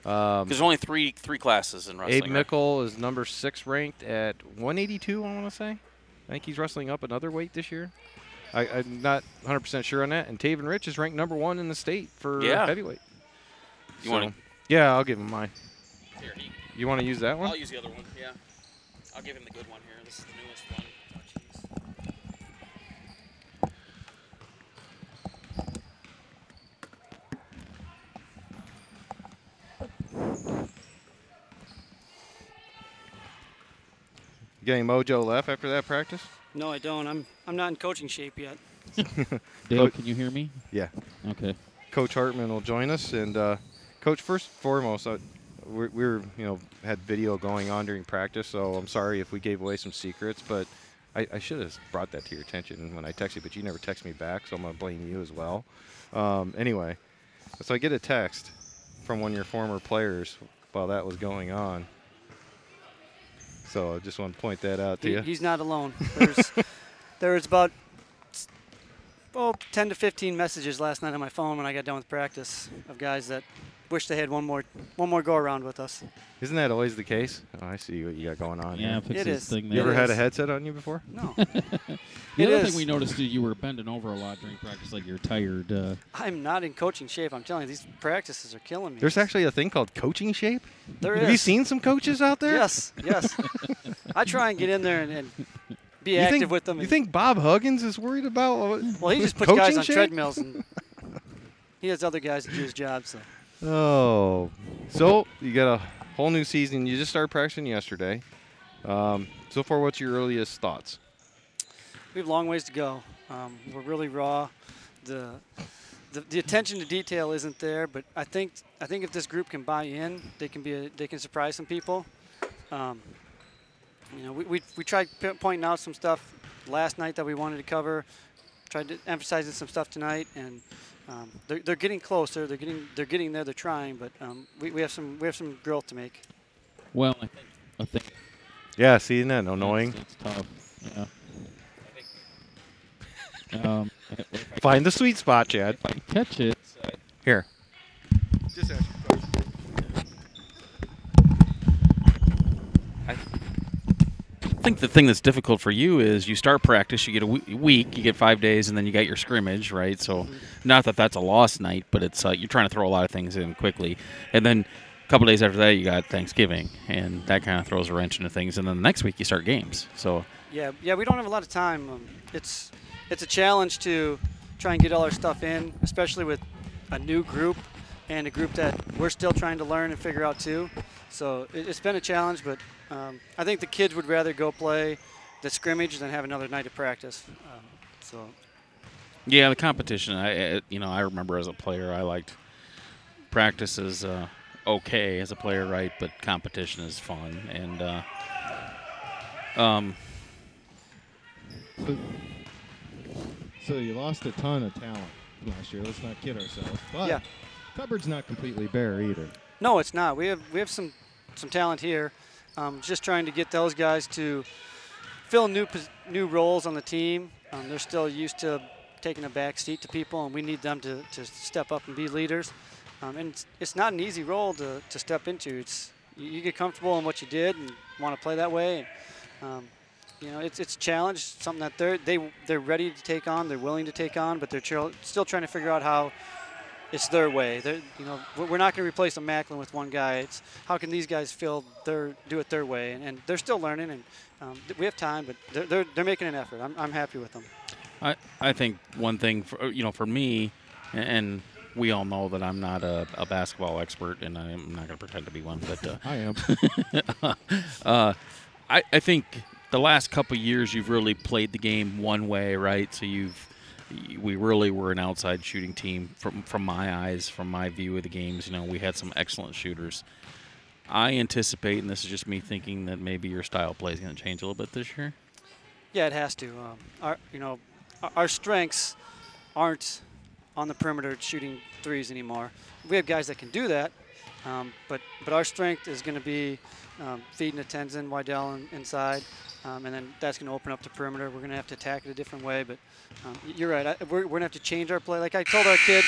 [SPEAKER 1] 'Cause there's only three classes in wrestling.
[SPEAKER 5] Abe Mickle is number 6 ranked at 182, I want to say. I think he's wrestling up another weight this year. I'm not 100% sure on that. And Taven Rich is ranked number 1 in the state for
[SPEAKER 1] Yeah.
[SPEAKER 5] heavyweight.
[SPEAKER 1] You want
[SPEAKER 5] Yeah, I'll give him mine.
[SPEAKER 1] Here,
[SPEAKER 5] You want to use that one?
[SPEAKER 1] I'll use the other one, yeah. I'll give him the good one here. This is the newest one.
[SPEAKER 5] You got any mojo left after that practice?
[SPEAKER 9] No, I don't. I'm not in coaching shape yet.
[SPEAKER 10] Dale, can you hear me?
[SPEAKER 5] Yeah.
[SPEAKER 10] Okay.
[SPEAKER 5] Coach Hartman will join us, and Coach, first and foremost, we were had video going on during practice, so I'm sorry if we gave away some secrets, but I should have brought that to your attention when I texted you, but you never texted me back, so I'm gonna blame you as well. Anyway, so I get a text from one of your former players while that was going on. So I just want to point that out to you.
[SPEAKER 9] He's not alone. There's about 10 to 15 messages last night on my phone when I got done with practice of guys that wish they had one more go around with us.
[SPEAKER 5] Isn't that always the case? Oh, I see what you got going on
[SPEAKER 10] Yeah,
[SPEAKER 5] here.
[SPEAKER 10] fix
[SPEAKER 9] It
[SPEAKER 10] this
[SPEAKER 9] is.
[SPEAKER 10] thing
[SPEAKER 5] You
[SPEAKER 10] there.
[SPEAKER 5] ever had a headset on you before?
[SPEAKER 9] No.
[SPEAKER 10] The
[SPEAKER 9] It
[SPEAKER 10] other
[SPEAKER 9] is.
[SPEAKER 10] thing we noticed is you were bending over a lot during practice, like you're tired.
[SPEAKER 9] I'm not in coaching shape. I'm telling you, these practices are killing me.
[SPEAKER 5] There's actually a thing called coaching shape?
[SPEAKER 9] There
[SPEAKER 5] Have you
[SPEAKER 9] is.
[SPEAKER 5] seen some coaches out there?
[SPEAKER 9] Yes, yes. I try and get in there and be
[SPEAKER 5] You
[SPEAKER 9] active
[SPEAKER 5] think,
[SPEAKER 9] with them.
[SPEAKER 5] You
[SPEAKER 9] and-
[SPEAKER 5] think Bob Huggins is worried about
[SPEAKER 9] Well, he just puts guys
[SPEAKER 5] coaching
[SPEAKER 9] on
[SPEAKER 5] shape?
[SPEAKER 9] treadmills, and he has other guys that do his job. So
[SPEAKER 5] Oh. So you got a whole new season. You just started practicing yesterday. So far, what's your earliest thoughts?
[SPEAKER 9] we have a long ways to go. We're really raw. The attention to detail isn't there, but I think if this group can buy in, they can surprise some people. We tried pointing out some stuff last night that we wanted to cover. Tried to emphasize some stuff tonight, and they're getting closer. They're getting there. They're trying, but we have some growth to make.
[SPEAKER 10] Well, I think
[SPEAKER 5] Yeah, see that annoying.
[SPEAKER 10] It's tough. If
[SPEAKER 5] Find the sweet spot, Chad.
[SPEAKER 10] I can catch it.
[SPEAKER 5] Here.
[SPEAKER 8] Just ask your question.
[SPEAKER 1] I think the thing that's difficult for you is you start practice, you get a week, you get 5 days, and then you got your scrimmage, right? So, not that that's a lost night, but it's you're trying to throw a lot of things in quickly, and then a couple days after that you got Thanksgiving, and that kind of throws a wrench into things, and then the next week you start games. So,
[SPEAKER 9] Yeah, we don't have a lot of time. It's a challenge to try and get all our stuff in, especially with a new group and a group that we're still trying to learn and figure out too. So it's been a challenge, but I think the kids would rather go play the scrimmage than have another night of practice.
[SPEAKER 1] yeah, the competition. I remember as a player, I liked practice is okay as a player, right? But competition is fun, and
[SPEAKER 3] So you lost a ton of talent last year. Let's not kid ourselves. But
[SPEAKER 9] Yeah.
[SPEAKER 3] cupboard's not completely bare either.
[SPEAKER 9] No, it's not. We have some talent here. Just trying to get those guys to fill new roles on the team. They're still used to taking a back seat to people, and we need them to step up and be leaders. And it's not an easy role to step into. You get comfortable in what you did and want to play that way. And, it's a challenge, something that they're ready to take on, they're willing to take on, but they're still trying to figure out how it's their way. We're not going to replace a Macklin with one guy. It's how can these guys do it their way, and they're still learning. And we have time, but they're making an effort. I'm happy with them.
[SPEAKER 1] I think one thing for me, and we all know that I'm not a basketball expert, and I'm not going to pretend to be one, but
[SPEAKER 3] I am.
[SPEAKER 1] I think the last couple of years you've really played the game one way, right? So we really were an outside shooting team from my eyes, from my view of the games. We had some excellent shooters. I anticipate, and this is just me thinking, that maybe your style of play is going to change a little bit this year.
[SPEAKER 9] Yeah, it has to. Our strengths aren't on the perimeter shooting threes anymore. We have guys that can do that, but our strength is going to be feeding to Tenzin, Wydell inside, and then that's going to open up the perimeter. We're going to have to attack it a different way, but you're right. We're going to have to change our play. Like I told our kids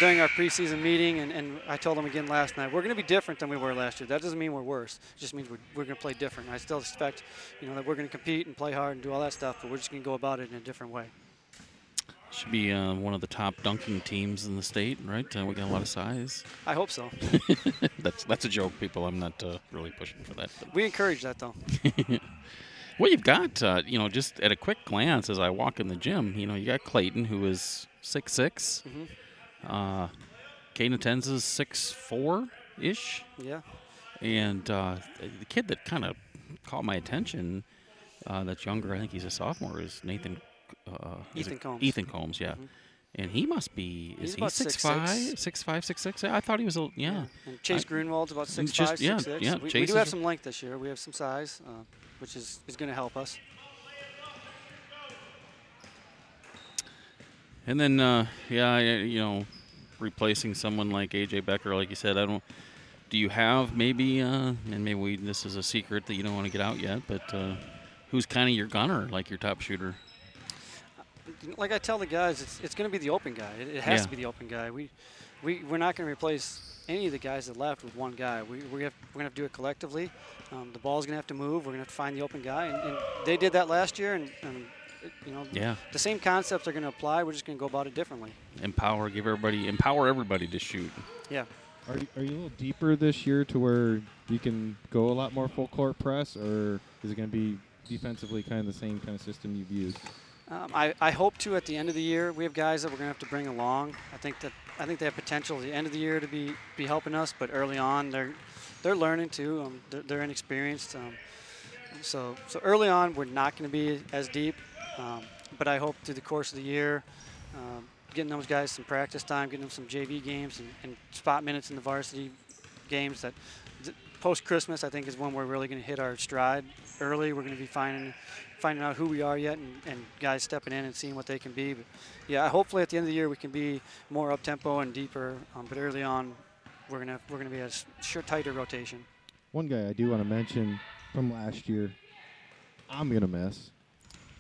[SPEAKER 9] during our preseason meeting, and I told them again last night, we're going to be different than we were last year. That doesn't mean we're worse. It just means we're going to play different. I still expect, that we're going to compete and play hard and do all that stuff, but we're just going to go about it in a different way.
[SPEAKER 10] Should be one of the top dunking teams in the state, right? We got a lot of size.
[SPEAKER 9] I hope so.
[SPEAKER 10] That's a joke, people. I'm not really pushing for that. But.
[SPEAKER 9] We encourage that, though.
[SPEAKER 10] Well, you've got, just at a quick glance as I walk in the gym, you got Clayton, who is 6'6".
[SPEAKER 9] Mm-hmm.
[SPEAKER 10] Caden Atenza's 6'4"-ish.
[SPEAKER 9] Yeah.
[SPEAKER 10] And the kid that kind of caught my attention, that's younger, I think he's a sophomore, is
[SPEAKER 9] Ethan Combs.
[SPEAKER 10] Ethan Combs, yeah.
[SPEAKER 9] Mm-hmm.
[SPEAKER 10] And he must be,
[SPEAKER 9] He's
[SPEAKER 10] is he
[SPEAKER 9] about
[SPEAKER 10] 6'5", 6'6"? I thought he was, yeah.
[SPEAKER 9] And Chase Greenwald's about 6'5",
[SPEAKER 10] just- yeah,
[SPEAKER 9] 6'6".
[SPEAKER 10] yeah,
[SPEAKER 9] We
[SPEAKER 10] Chase
[SPEAKER 9] do have
[SPEAKER 10] is-
[SPEAKER 9] some length this year. We have some size, which is going to help us.
[SPEAKER 10] And then, replacing someone like A.J. Becker, like you said, do you have maybe, and maybe this is a secret that you don't want to get out yet, but who's kind of your gunner, like your top shooter?
[SPEAKER 9] Like I tell the guys, it's going to be the open guy. It has
[SPEAKER 10] Yeah.
[SPEAKER 9] to be the open guy. We're not going to replace any of the guys that left with one guy. We're going to have to do it collectively. The ball's going to have to move. We're going to have to find the open guy. And they did that last year, and
[SPEAKER 10] Yeah.
[SPEAKER 9] the same concepts are going to apply. We're just going to go about it differently.
[SPEAKER 10] Empower everybody to shoot.
[SPEAKER 9] Yeah.
[SPEAKER 3] Are you a little deeper this year to where you can go a lot more full court press, or is it going to be defensively kind of the same kind of system you've used?
[SPEAKER 9] I hope to at the end of the year. We have guys that we're going to have to bring along. I think they have potential at the end of the year to be helping us, but early on they're learning too. They're inexperienced. So early on we're not going to be as deep, but I hope through the course of the year, getting those guys some practice time, getting them some JV games and spot minutes in the varsity games. That post-Christmas I think is when we're really going to hit our stride. Early we're going to be finding out who we are yet and guys stepping in and seeing what they can be. But yeah, hopefully at the end of the year we can be more up-tempo and deeper, but early on we're going to be a tighter rotation.
[SPEAKER 3] One guy I do want to mention from last year I'm going to miss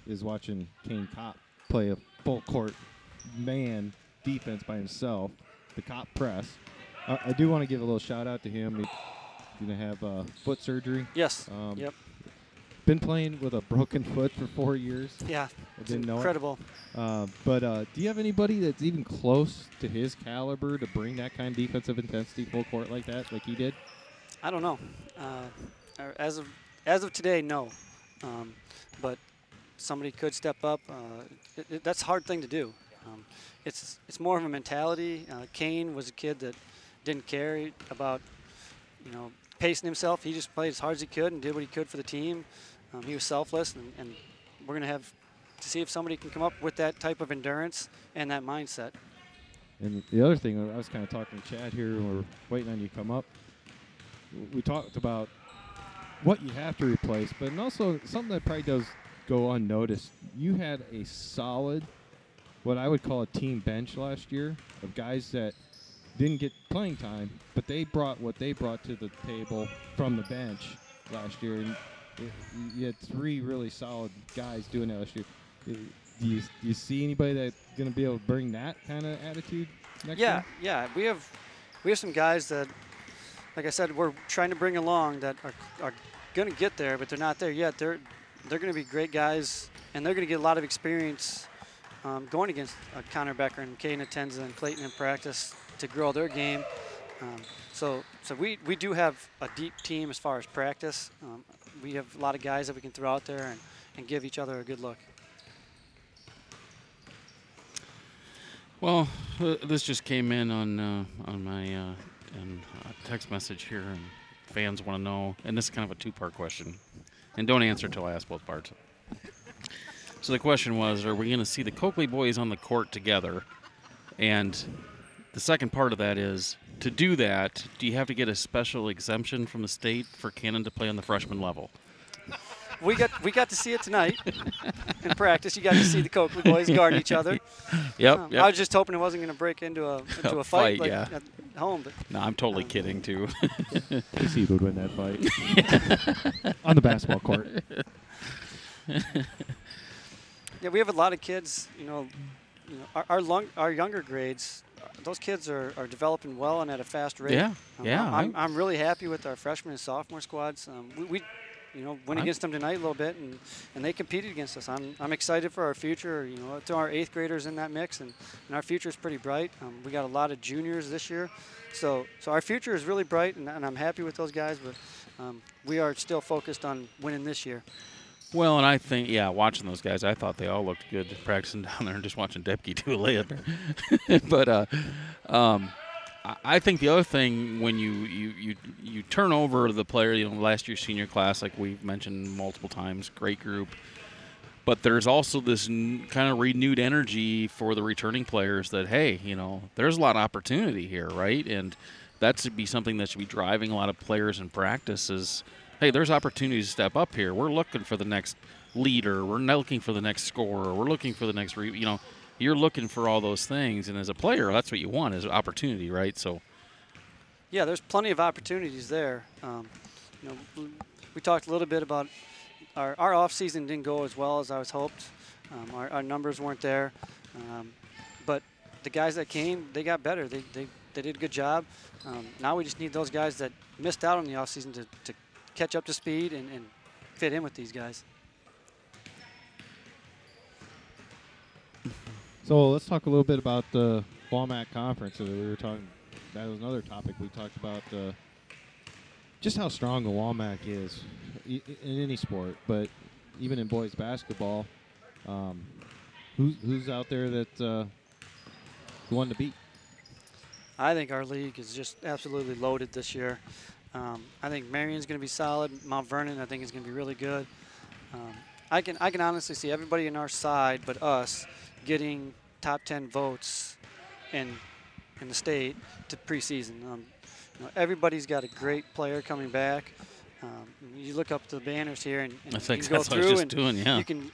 [SPEAKER 3] is watching Kane Kopp play a full court man defense by himself, the Kopp press. I do want to give a little shout out to him. He's going to have foot surgery.
[SPEAKER 9] Yes. Yep.
[SPEAKER 3] Been playing with a broken foot for 4 years.
[SPEAKER 9] Yeah.
[SPEAKER 3] I didn't know.
[SPEAKER 9] Incredible.
[SPEAKER 3] But do you have anybody that's even close to his caliber to bring that kind of defensive intensity full court like that, like he did?
[SPEAKER 9] I don't know. As of today, no. But somebody could step up. That's a hard thing to do. It's more of a mentality. Kane was a kid that didn't care about, pacing himself. He just played as hard as he could and did what he could for the team. He was selfless, and we're going to have to see if somebody can come up with that type of endurance and that mindset.
[SPEAKER 3] And the other thing, I was kind of talking to Chad here when we're waiting on you to come up. We talked about what you have to replace, but also something that probably does go unnoticed. You had a solid, what I would call a team bench last year of guys that didn't get playing time, but they brought what they brought to the table from the bench last year. And you had three really solid guys doing that last year. Do you see anybody that's going to be able to bring that kind of attitude next year?
[SPEAKER 9] Yeah. We have some guys that, like I said, we're trying to bring along that are going to get there, but they're not there yet. They're going to be great guys, and they're going to get a lot of experience going against Connor Becker and Caden Atenza and Clayton in practice to grow their game. So we do have a deep team as far as practice. We have a lot of guys that we can throw out there and give each other a good look.
[SPEAKER 10] Well, this just came in on my text message here, and fans want to know, and this is kind of a two-part question, and don't answer until I ask both parts. So the question was, are we going to see the Coakley boys on the court together? And the second part of that is, to do that, do you have to get a special exemption from the state for Cannon to play on the freshman level?
[SPEAKER 9] We got to see it tonight in practice. You got to see the Coakley boys guard each other.
[SPEAKER 10] Yep.
[SPEAKER 9] I was just hoping it wasn't going to break into a fight like
[SPEAKER 10] yeah.
[SPEAKER 9] at home. But
[SPEAKER 10] No, I'm totally kidding, too.
[SPEAKER 3] AC would win that fight on the basketball court.
[SPEAKER 9] yeah, we have a lot of kids. Our younger grades. Those kids are developing well and at a fast rate.
[SPEAKER 10] Yeah.
[SPEAKER 9] I'm really happy with our freshman and sophomore squads. win against them tonight a little bit, and they competed against us. I'm excited for our future. To our 8th graders in that mix, and our future is pretty bright. We got a lot of juniors this year, so our future is really bright, and I'm happy with those guys. But we are still focused on winning this year.
[SPEAKER 10] Well, and I think, watching those guys, I thought they all looked good practicing down there and just watching Doepke do a layup. But I think the other thing, when you turn over the player, last year's senior class, like we've mentioned multiple times, great group. But there's also this kind of renewed energy for the returning players that, hey, there's a lot of opportunity here, right? And that should be something that should be driving a lot of players in practice is, hey, there's opportunities to step up here. We're looking for the next leader. We're looking for the next scorer. We're looking for the next, you're looking for all those things. And as a player, that's what you want is opportunity, right? So,
[SPEAKER 9] yeah, there's plenty of opportunities there. We talked a little bit about our off season didn't go as well as I was hoped. Our numbers weren't there. But the guys that came, they got better. They did a good job. Now we just need those guys that missed out on the off season to catch up to speed and fit in with these guys.
[SPEAKER 3] So let's talk a little bit about the Walmart conference that we were talking. That was another topic we talked about. Just how strong the Walmart is in any sport, but even in boys basketball. Who's out there that who won to beat?
[SPEAKER 9] I think our league is just absolutely loaded this year. I think Marion's going to be solid. Mount Vernon, I think, is going to be really good. I can honestly see everybody in our side but us getting top 10 votes in the state to preseason. Everybody's got a great player coming back. You look up the banners here and you can go through and you can,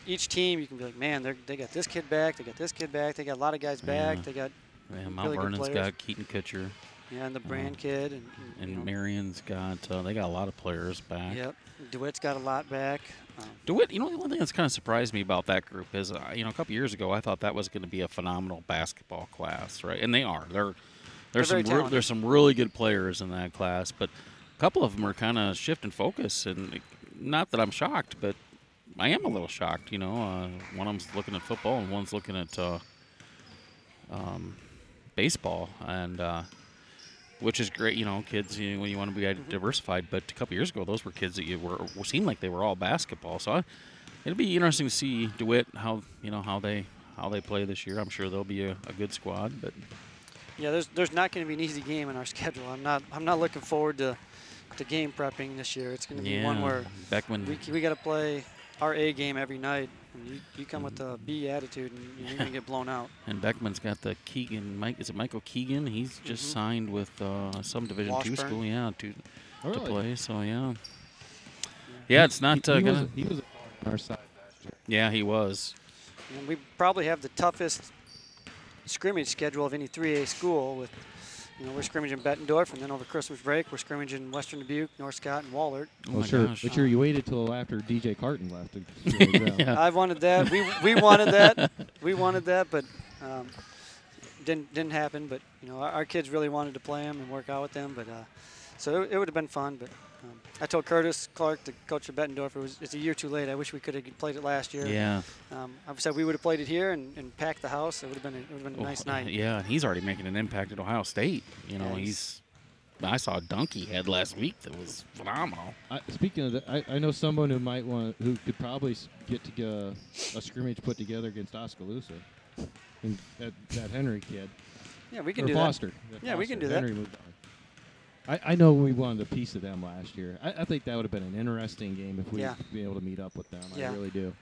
[SPEAKER 9] each team you can be like, man, they got this kid back, they got this kid back, they got a lot of guys back, they got
[SPEAKER 10] Mount
[SPEAKER 9] really
[SPEAKER 10] Vernon's got Keaton Kutcher.
[SPEAKER 9] Yeah, and the Brand kid.
[SPEAKER 10] And Marion's got, they got a lot of players back.
[SPEAKER 9] Yep. DeWitt's got a lot back.
[SPEAKER 10] DeWitt, the one thing that's kind of surprised me about that group is, a couple years ago, I thought that was going to be a phenomenal basketball class, right? And they are. There's some really good players in that class, but a couple of them are kind of shifting focus. And not that I'm shocked, but I am a little shocked, One of them's looking at football and one's looking at baseball, and which is great, kids, when you want to be diversified. But a couple years ago, those were kids that seemed like they were all basketball. So it'll be interesting to see DeWitt how they play this year. I'm sure they'll be a good squad. But
[SPEAKER 9] yeah, there's not going to be an easy game in our schedule. I'm not looking forward to game prepping this year. It's going to be one where we got to play our A game every night. And you come with a B attitude, and you're going to get blown out.
[SPEAKER 10] And Beckman's got the Keegan. Is it Michael Keegan? He's just signed with some Division II school, to play. So yeah, it's not gonna.
[SPEAKER 3] He was on our side last year.
[SPEAKER 10] Yeah, he was.
[SPEAKER 9] And we probably have the toughest scrimmage schedule of any 3A school. With we're scrimmaging Bettendorf, and then over Christmas break we're scrimmaging Western Dubuque, North Scott, and Wahlert.
[SPEAKER 3] Oh, sure. Gosh. But sure, you waited till after DJ Carton left. To
[SPEAKER 9] yeah. I wanted that. We wanted that. We wanted that, but didn't happen. But our kids really wanted to play them and work out with them. But so it would have been fun. But I told Curtis Clark, the coach of Bettendorf, it's a year too late. I wish we could have played it last year.
[SPEAKER 10] Yeah.
[SPEAKER 9] I said we would have played it here and packed the house. It would have been a nice night.
[SPEAKER 10] Yeah, and he's already making an impact at Ohio State. I saw a dunk he had last week that was phenomenal.
[SPEAKER 3] Speaking of that, I know someone who could probably get to a scrimmage put together against Oskaloosa. And that Henry kid.
[SPEAKER 9] Yeah, we can
[SPEAKER 3] or
[SPEAKER 9] do
[SPEAKER 3] Foster.
[SPEAKER 9] that. Yeah, we can do
[SPEAKER 3] Henry
[SPEAKER 9] that.
[SPEAKER 3] Moved on. I know we wanted a piece of them last year. I think that would have been an interesting game if we'd be able to meet up with them.
[SPEAKER 9] Yeah.
[SPEAKER 3] I really do.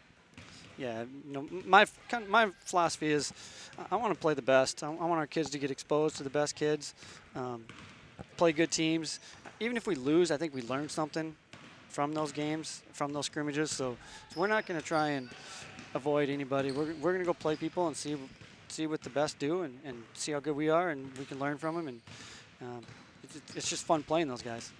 [SPEAKER 9] Yeah, my philosophy is I want to play the best. I want our kids to get exposed to the best kids, play good teams. Even if we lose, I think we learn something from those games, from those scrimmages. So we're not going to try and avoid anybody. We're going to go play people and see what the best do and see how good we are, and we can learn from them. And it's just fun playing those guys.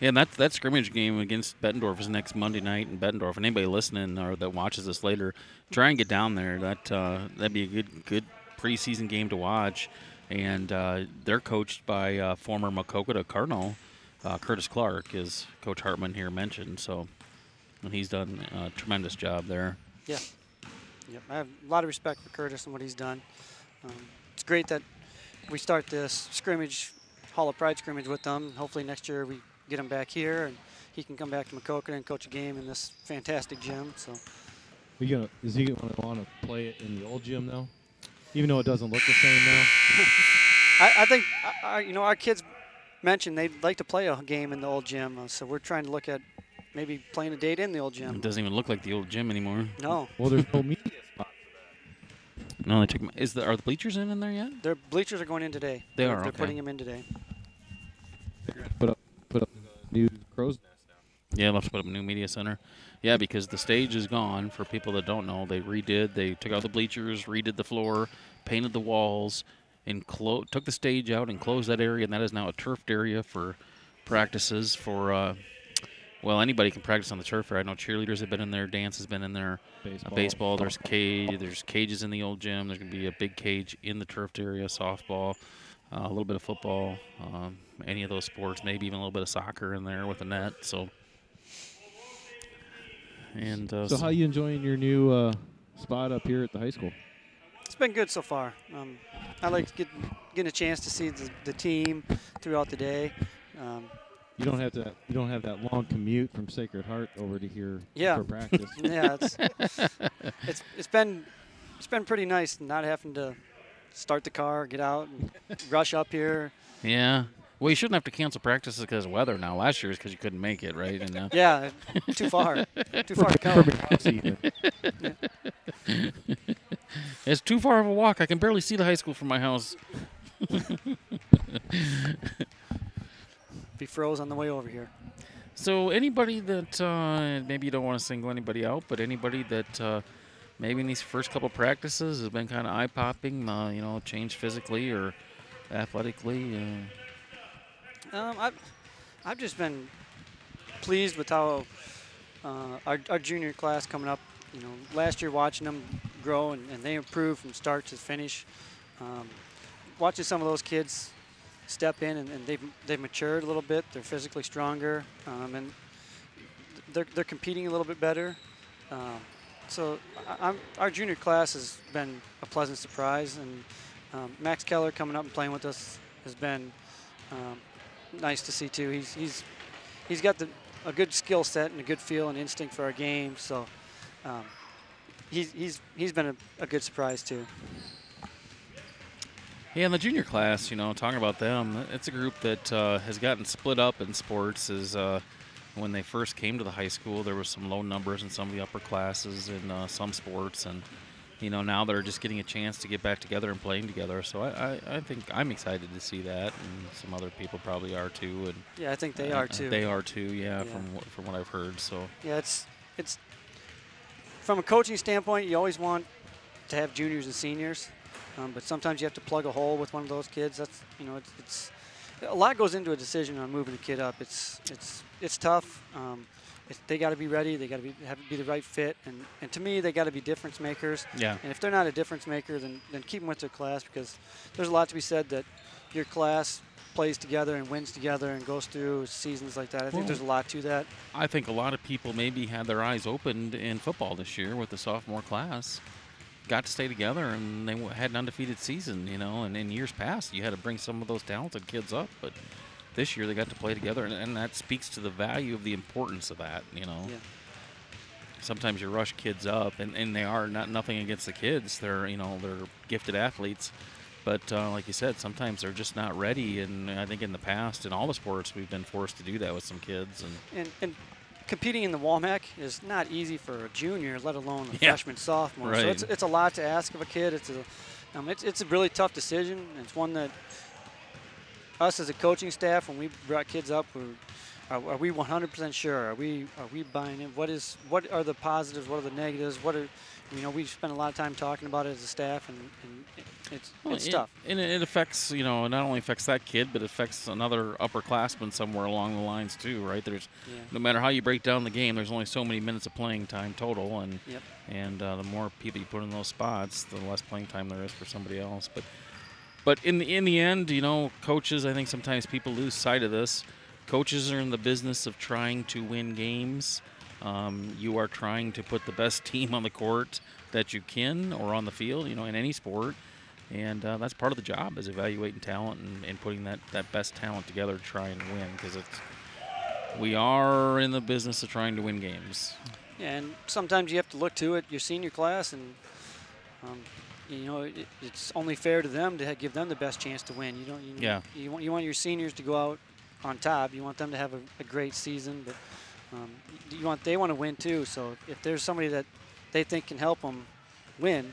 [SPEAKER 10] Yeah, and that scrimmage game against Bettendorf is next Monday night in Bettendorf. And anybody listening or that watches this later, try and get down there. That'd be a good preseason game to watch. And they're coached by former Maquoketa Cardinal
[SPEAKER 1] Curtis Clark, as Coach Hartman here mentioned. So, and he's done a tremendous job there.
[SPEAKER 9] Yeah. Yep. I have a lot of respect for Curtis and what he's done. It's great that we start this scrimmage, Hall of Pride scrimmage with them. Hopefully next year we get him back here and he can come back to Maquoketa and coach a game in this fantastic gym. So,
[SPEAKER 3] is he going to want to play it in the old gym now, even though it doesn't look the same now?
[SPEAKER 9] I think our kids mentioned they'd like to play a game in the old gym, so we're trying to look at maybe playing a date in the old gym.
[SPEAKER 1] It doesn't even look like the old gym anymore.
[SPEAKER 9] No.
[SPEAKER 3] Well, there's no media spot for that.
[SPEAKER 1] No, they took. Are the bleachers in there yet?
[SPEAKER 9] Their bleachers are going in today.
[SPEAKER 1] They are.
[SPEAKER 9] They're
[SPEAKER 1] Okay.
[SPEAKER 9] putting them in today.
[SPEAKER 3] They're going to put up the new crow's nest now.
[SPEAKER 1] Yeah, they'll have to put up a new media center. Yeah, because the stage is gone. For people that don't know, they took out the bleachers, redid the floor, painted the walls, and took the stage out and closed that area, and that is now a turfed area for practices for, anybody can practice on the turf. I know cheerleaders have been in there, dance has been in there, baseball. There's cages in the old gym. There's going to be a big cage in the turfed area, softball, a little bit of football, any of those sports, maybe even a little bit of soccer in there with a net. So
[SPEAKER 3] how you enjoying your new spot up here at the high school?
[SPEAKER 9] It's been good so far. I like getting a chance to see the team throughout the day.
[SPEAKER 3] You don't have that long commute from Sacred Heart over to here
[SPEAKER 9] for
[SPEAKER 3] practice.
[SPEAKER 9] Yeah, it's been pretty nice not having to start the car, get out, and rush up here.
[SPEAKER 1] Yeah. Well, you shouldn't have to cancel practices because of weather now. Last year is because you couldn't make it, right? And,
[SPEAKER 9] yeah, too far to come.
[SPEAKER 1] It's too far of a walk. I can barely see the high school from my house.
[SPEAKER 9] Be froze on the way over here.
[SPEAKER 1] So anybody that maybe you don't want to single anybody out, but anybody that maybe in these first couple practices has been kind of eye-popping, changed physically or athletically.
[SPEAKER 9] I've just been pleased with how our junior class coming up. Last year watching them grow and they improve from start to finish. Watching some of those kids step in and they've matured a little bit. They're physically stronger and they're competing a little bit better. So our junior class has been a pleasant surprise, and Max Keller coming up and playing with us has been nice to see too. He's got a good skill set and a good feel and instinct for our game. So he's been a good surprise too.
[SPEAKER 1] Yeah, in the junior class, talking about them, it's a group that has gotten split up in sports. When they first came to the high school, there was some low numbers in some of the upper classes in some sports, and now they're just getting a chance to get back together and playing together. So I think I'm excited to see that, and some other people probably are too. And
[SPEAKER 9] yeah, I think they are too.
[SPEAKER 1] They are too, yeah. From what I've heard. So
[SPEAKER 9] yeah, it's from a coaching standpoint, you always want to have juniors and seniors. But sometimes you have to plug a hole with one of those kids. That's it's a lot goes into a decision on moving a kid up. It's tough. They got to be ready. They got to be the right fit. And to me, they got to be difference makers.
[SPEAKER 1] Yeah.
[SPEAKER 9] And if they're not a difference maker, then keep them with their class, because there's a lot to be said that your class plays together and wins together and goes through seasons like that. I think there's a lot to that.
[SPEAKER 1] I think a lot of people maybe had their eyes opened in football this year with the sophomore class. Got to stay together, and they had an undefeated season, and in years past, you had to bring some of those talented kids up, but this year they got to play together, and that speaks to the value of the importance of that,
[SPEAKER 9] Yeah.
[SPEAKER 1] Sometimes you rush kids up, and they are nothing against the kids. They're, they're gifted athletes, but like you said, sometimes they're just not ready, and I think in the past, in all the sports, we've been forced to do that with some kids. And
[SPEAKER 9] competing in the WAMAC is not easy for a junior, let alone a freshman, sophomore.
[SPEAKER 1] Right.
[SPEAKER 9] So it's a lot to ask of a kid. It's a really tough decision. It's one that us as a coaching staff, when we brought kids up, are we 100% sure? Are we buying in? What are the positives? What are the negatives? We spend a lot of time talking about it as a staff, and it's tough.
[SPEAKER 1] And it affects, not only affects that kid, but it affects another upperclassman somewhere along the lines too, right? No matter how you break down the game, there's only so many minutes of playing time total, and the more people you put in those spots, the less playing time there is for somebody else. But in the end, coaches, I think sometimes people lose sight of this.
[SPEAKER 10] coaches are in the business of trying to win games. You are trying to put the best team on the court that you can, or on the field, in any sport. And that's part of the job, is evaluating talent and putting that best talent together to try and win, because we are in the business of trying to win games.
[SPEAKER 9] Yeah, and sometimes you have to look to it, your senior class, and it's only fair to them to give them the best chance to win. You want your seniors to go out on top. You want them to have a great season, but they want to win too. So if there's somebody that they think can help them win,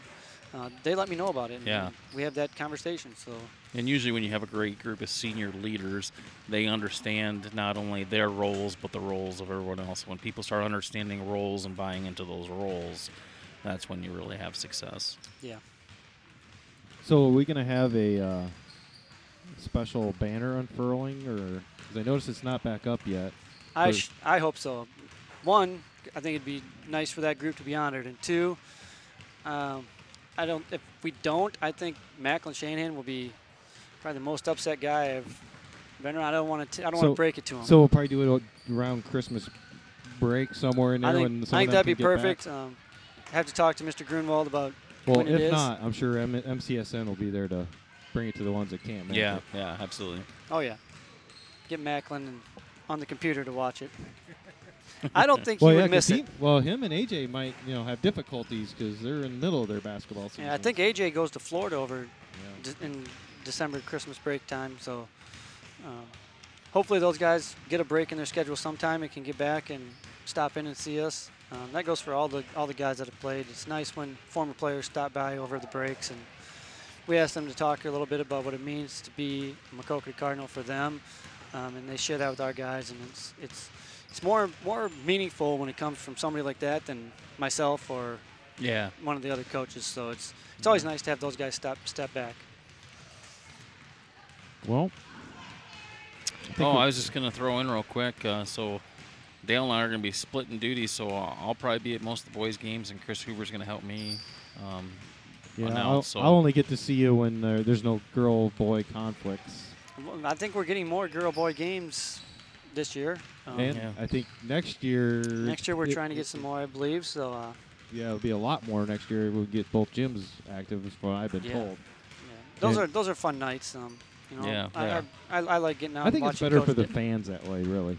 [SPEAKER 9] they let me know about it.
[SPEAKER 10] Yeah.
[SPEAKER 9] And we have that conversation. So.
[SPEAKER 10] And usually when you have a great group of senior leaders, they understand not only their roles, but the roles of everyone else. When people start understanding roles and buying into those roles, that's when you really have success.
[SPEAKER 9] Yeah.
[SPEAKER 3] So are we going to have a special banner unfurling, or because I noticed it's not back up yet?
[SPEAKER 9] I hope so. One, I think it'd be nice for that group to be honored, and two, if we don't, I think Macklin Shanahan will be probably the most upset guy I've been around. I don't want to break it to him.
[SPEAKER 3] So we'll probably do it around Christmas break somewhere in there.
[SPEAKER 9] I think that'd be perfect. Have to talk to Mr. Grunwald about when it is.
[SPEAKER 3] If not, I'm sure MCSN will be there to bring it to the ones that can't make it.
[SPEAKER 10] Yeah, absolutely.
[SPEAKER 9] Oh, yeah. Get Macklin on the computer to watch it. I don't think he would miss it.
[SPEAKER 3] Well, him and AJ might, have difficulties because they're in the middle of their basketball season.
[SPEAKER 9] Yeah, I think AJ goes to Florida over in December, Christmas break time. So hopefully those guys get a break in their schedule sometime and can get back and stop in and see us. That goes for all the guys that have played. It's nice when former players stop by over the breaks, and we asked them to talk a little bit about what it means to be a Maquoketa Cardinal for them, and they share that with our guys, and it's more meaningful when it comes from somebody like that than myself or one of the other coaches. So it's always nice to have those guys step back.
[SPEAKER 3] Well,
[SPEAKER 10] I was just going to throw in real quick. So Dale and I are going to be splitting duties, so I'll probably be at most of the boys' games, and Chris Hoover's going to help me announce.
[SPEAKER 3] I'll only get to see you when there's no girl-boy conflicts.
[SPEAKER 9] I think we're getting more girl-boy games this year.
[SPEAKER 3] I think next year...
[SPEAKER 9] Next year we're trying to get some more, I believe. So.
[SPEAKER 3] It'll be a lot more next year. We'll get both gyms active, is what I've been told.
[SPEAKER 9] Yeah. Those are fun nights. I like getting out.
[SPEAKER 3] I think
[SPEAKER 9] and
[SPEAKER 3] it's
[SPEAKER 9] watching
[SPEAKER 3] better
[SPEAKER 9] Coach
[SPEAKER 3] for the fans that way, really.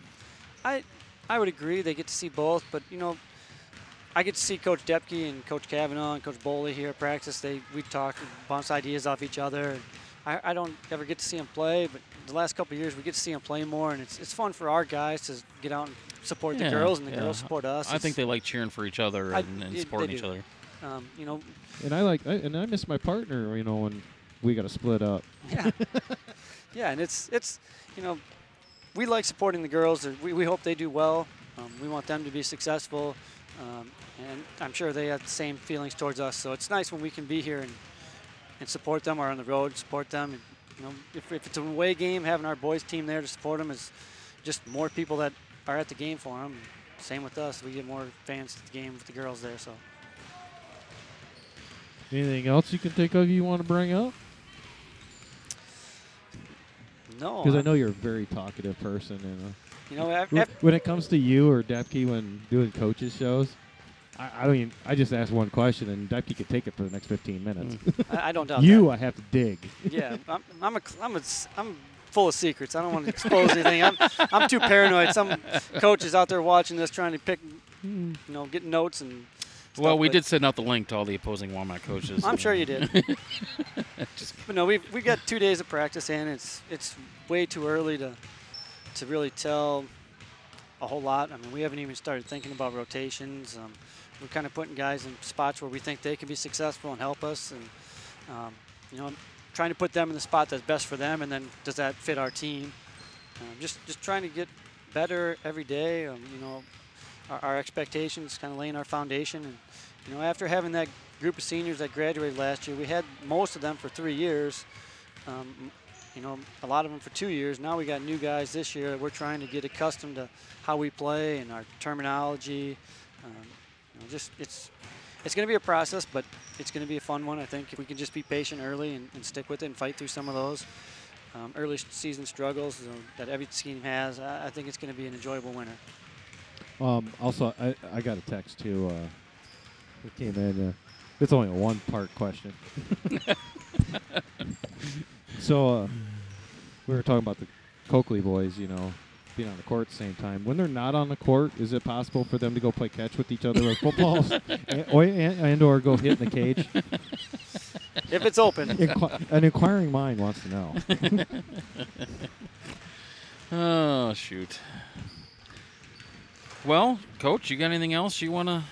[SPEAKER 9] I would agree. They get to see both, but I get to see Coach Doepke and Coach Kavanaugh and Coach Boley here at practice. We talk, bounce ideas off each other. I don't ever get to see them play, but the last couple of years we get to see them play more, and it's fun for our guys to get out and support the girls, and the girls support us.
[SPEAKER 10] I think they like cheering for each other and supporting each other.
[SPEAKER 3] And I miss my partner, when we got to split up.
[SPEAKER 9] Yeah. Yeah, and it's we like supporting the girls. We hope they do well. We want them to be successful, and I'm sure they have the same feelings towards us. So it's nice when we can be here and support them, or on the road support them. And, if it's an away game, having our boys team there to support them is just more people that are at the game for them. Same with us. We get more fans at the game with the girls there. So.
[SPEAKER 3] Anything else you can think of you want to bring up?
[SPEAKER 9] No.
[SPEAKER 3] Because I know you're a very talkative person.
[SPEAKER 9] And,
[SPEAKER 3] when it comes to you or Doepke when doing coaches shows, I just ask one question and Doepke could take it for the next 15 minutes.
[SPEAKER 9] I don't doubt
[SPEAKER 3] you.
[SPEAKER 9] that.
[SPEAKER 3] I have to dig.
[SPEAKER 9] Yeah, I'm full of secrets. I don't want to expose anything. I'm too paranoid. Some coaches out there watching this trying to pick, get notes and.
[SPEAKER 10] Well, we did send out the link to all the opposing Walmart coaches.
[SPEAKER 9] I'm sure you did. But no, we got 2 days of practice in. It's way too early to really tell a whole lot. I mean, we haven't even started thinking about rotations. We're kind of putting guys in spots where we think they can be successful and help us, and trying to put them in the spot that's best for them, and then does that fit our team? Just trying to get better every day. Our expectations, kind of laying our foundation. And, after having that group of seniors that graduated last year, we had most of them for 3 years, a lot of them for 2 years. Now we got new guys this year that we're trying to get accustomed to how we play and our terminology. It's going to be a process, but it's going to be a fun one, I think, if we can just be patient early and stick with it and fight through some of those. early season struggles that every team has, I think it's going to be an enjoyable winter.
[SPEAKER 3] Also, I got a text too. It came in. It's only a one-part question. So we were talking about the Coakley boys, being on the court at the same time. When they're not on the court, is it possible for them to go play catch with each other with footballs and or go hit in the cage?
[SPEAKER 9] If it's open.
[SPEAKER 3] An inquiring mind wants to know.
[SPEAKER 10] Oh, shoot. Well, Coach, you got anything else you want to?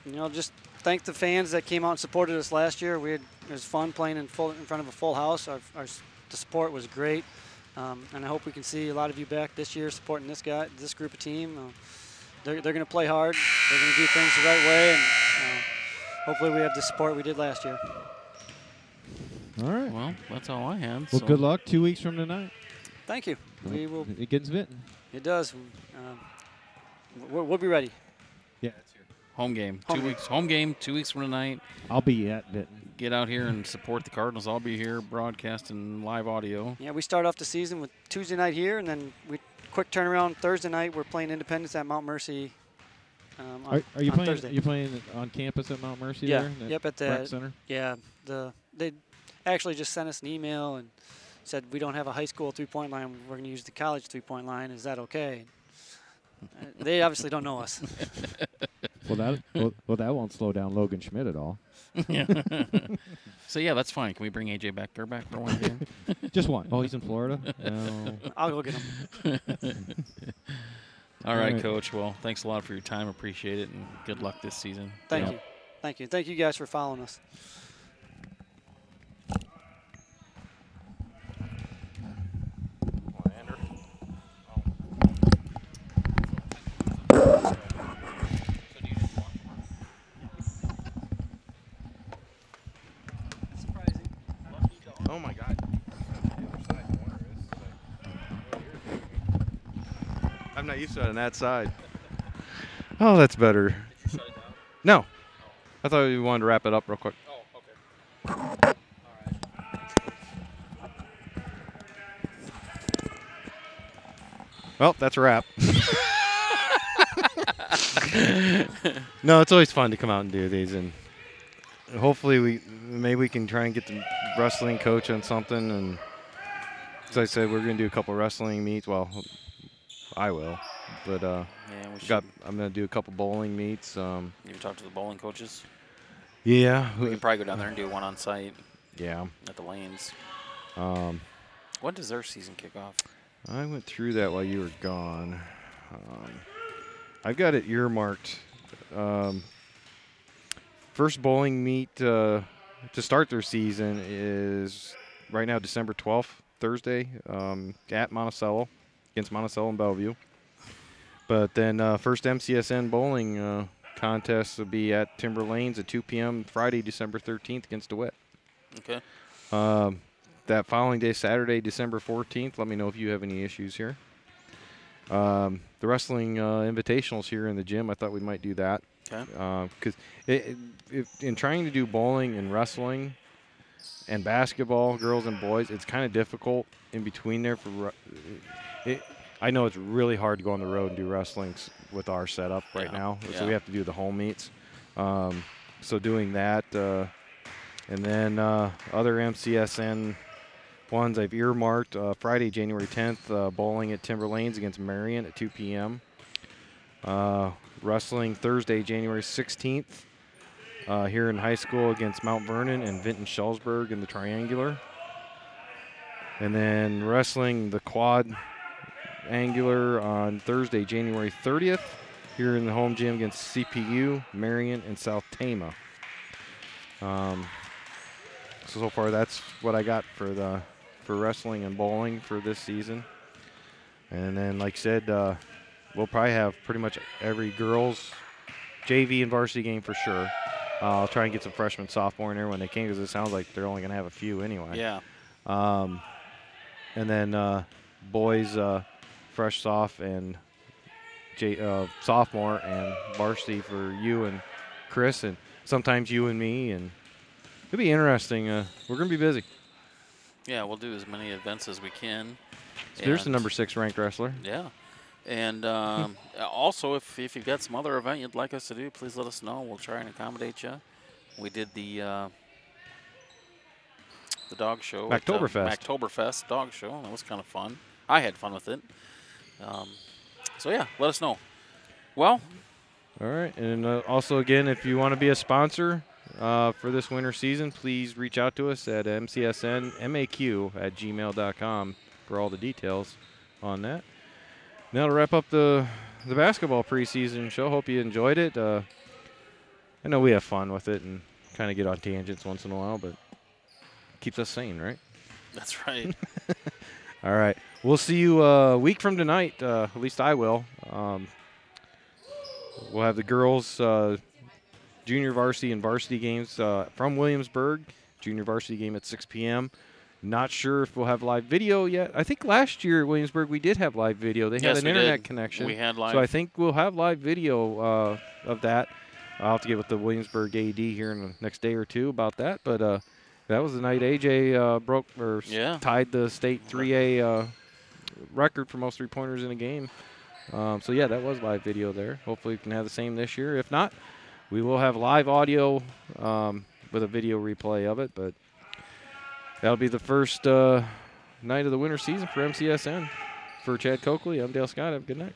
[SPEAKER 9] No, just thank the fans that came out and supported us last year. It was fun playing in front of a full house. The support was great, and I hope we can see a lot of you back this year supporting this group of team. They're going to play hard. They're going to do things the right way, and hopefully we have the support we did last year.
[SPEAKER 3] All right.
[SPEAKER 10] Well, that's all I have.
[SPEAKER 3] Well,
[SPEAKER 10] so.
[SPEAKER 3] good luck 2 weeks from tonight.
[SPEAKER 9] Thank you. We will.
[SPEAKER 3] It gets Vinton.
[SPEAKER 9] It does. We'll be ready.
[SPEAKER 3] Yeah, it's here.
[SPEAKER 10] Home game. 2 weeks. Home game. 2 weeks from tonight.
[SPEAKER 3] I'll be at Vinton.
[SPEAKER 10] Get out here and support the Cardinals. I'll be here broadcasting live audio.
[SPEAKER 9] Yeah, we start off the season with Tuesday night here, and then quick turnaround Thursday night. We're playing Independence at Mount Mercy.
[SPEAKER 3] Are you playing?
[SPEAKER 9] Thursday.
[SPEAKER 3] You playing on campus at Mount Mercy?
[SPEAKER 9] Yeah.
[SPEAKER 3] There?
[SPEAKER 9] Yep. At the
[SPEAKER 3] rec center.
[SPEAKER 9] Yeah. They actually just sent us an email and said we don't have a high school 3-point line. We're going to use the college 3-point line. Is that okay? They obviously don't know us.
[SPEAKER 3] Well, that won't slow down Logan Schmidt at all.
[SPEAKER 10] Yeah. So yeah, that's fine. Can we bring AJ back for one game?
[SPEAKER 3] Just one. Oh, he's in Florida. No.
[SPEAKER 9] I'll go get him.
[SPEAKER 10] All right, Coach. Well, thanks a lot for your time. Appreciate it, and good luck this season.
[SPEAKER 9] Thank you. Thank you. Thank you guys for following us.
[SPEAKER 5] Oh my God. I'm not used to it on that side. Oh, that's better.
[SPEAKER 8] Did you shut it down?
[SPEAKER 5] No. I thought we wanted to wrap it up real quick.
[SPEAKER 8] Oh, okay.
[SPEAKER 5] Well, that's a wrap. No, it's always fun to come out and do these, and hopefully maybe we can try and get the wrestling coach on something. And as I said, we're going to do a couple wrestling meets. Well, I will, but I'm going to do a couple bowling meets.
[SPEAKER 1] You ever talk to the bowling coaches?
[SPEAKER 5] Yeah,
[SPEAKER 1] we can probably go down there and do one on site.
[SPEAKER 5] Yeah,
[SPEAKER 1] at the lanes. When does their season kick off?
[SPEAKER 5] I went through that while you were gone. I've got it earmarked. First bowling meet to start their season is right now December 12th, Thursday, at Monticello, against Monticello and Bellevue. But then first MCSN bowling contest will be at Timber Lanes at 2 p.m. Friday, December 13th against DeWitt.
[SPEAKER 1] Okay.
[SPEAKER 5] That following day, Saturday, December 14th, let me know if you have any issues here. The wrestling invitationals here in the gym, I thought we might do that.
[SPEAKER 1] Okay.
[SPEAKER 5] Because in trying to do bowling and wrestling and basketball, girls and boys, it's kind of difficult in between there. I know it's really hard to go on the road and do wrestling with our setup right now, so we have to do the home meets. So doing that, and then other MCSN ones I've earmarked. Friday, January 10th, bowling at Timber Lanes against Marion at 2 p.m. Wrestling Thursday, January 16th, here in high school against Mount Vernon and Vinton Schellsburg in the Triangular. And then wrestling the quad angular on Thursday, January 30th, here in the home gym against CPU, Marion, and South Tama. So far, that's what I got for wrestling and bowling for this season. And then, like I said, we'll probably have pretty much every girls JV and varsity game for sure. I'll try and get some freshmen, sophomore in there when they can, because it sounds like they're only going to have a few anyway.
[SPEAKER 1] Yeah.
[SPEAKER 5] And then boys, fresh soph and sophomore, and varsity for you and Chris, and sometimes you and me. And it'll be interesting. We're going to be busy.
[SPEAKER 1] Yeah, we'll do as many events as we can.
[SPEAKER 5] So there's the
[SPEAKER 1] And-
[SPEAKER 5] number 6 ranked wrestler.
[SPEAKER 1] Yeah. And also, if you've got some other event you'd like us to do, please let us know. We'll try and accommodate you. We did the dog show. at,
[SPEAKER 5] Mactoberfest.
[SPEAKER 1] Mactoberfest dog show. That was kind of fun. I had fun with it. So, yeah, let us know. Well,
[SPEAKER 5] All right. And also, again, if you want to be a sponsor for this winter season, please reach out to us at mcsnmaq@gmail.com for all the details on that. Now to wrap up the basketball preseason show. Hope you enjoyed it. I know we have fun with it and kind of get on tangents once in a while, but keeps us sane, right?
[SPEAKER 1] that's right.
[SPEAKER 5] All right. We'll see you a week from tonight. At least I will. We'll have the girls' junior varsity and varsity games from Williamsburg. Junior varsity game at 6 p.m. Not sure if we'll have live video yet. I think last year at Williamsburg we did have live video. They had
[SPEAKER 1] Yes,
[SPEAKER 5] an
[SPEAKER 1] we
[SPEAKER 5] internet
[SPEAKER 1] did.
[SPEAKER 5] connection.
[SPEAKER 1] We had live.
[SPEAKER 5] So I think we'll have live video of that. I'll have to get with the Williamsburg AD here in the next day or two about that. But that was the night AJ tied the state 3A record for most three-pointers in a game. So, yeah, that was live video there. Hopefully we can have the same this year. If not, we will have live audio with a video replay of it. But that'll be the first night of the winter season for MCSN. For Chad Coakley, I'm Dale Scott. Have a good night.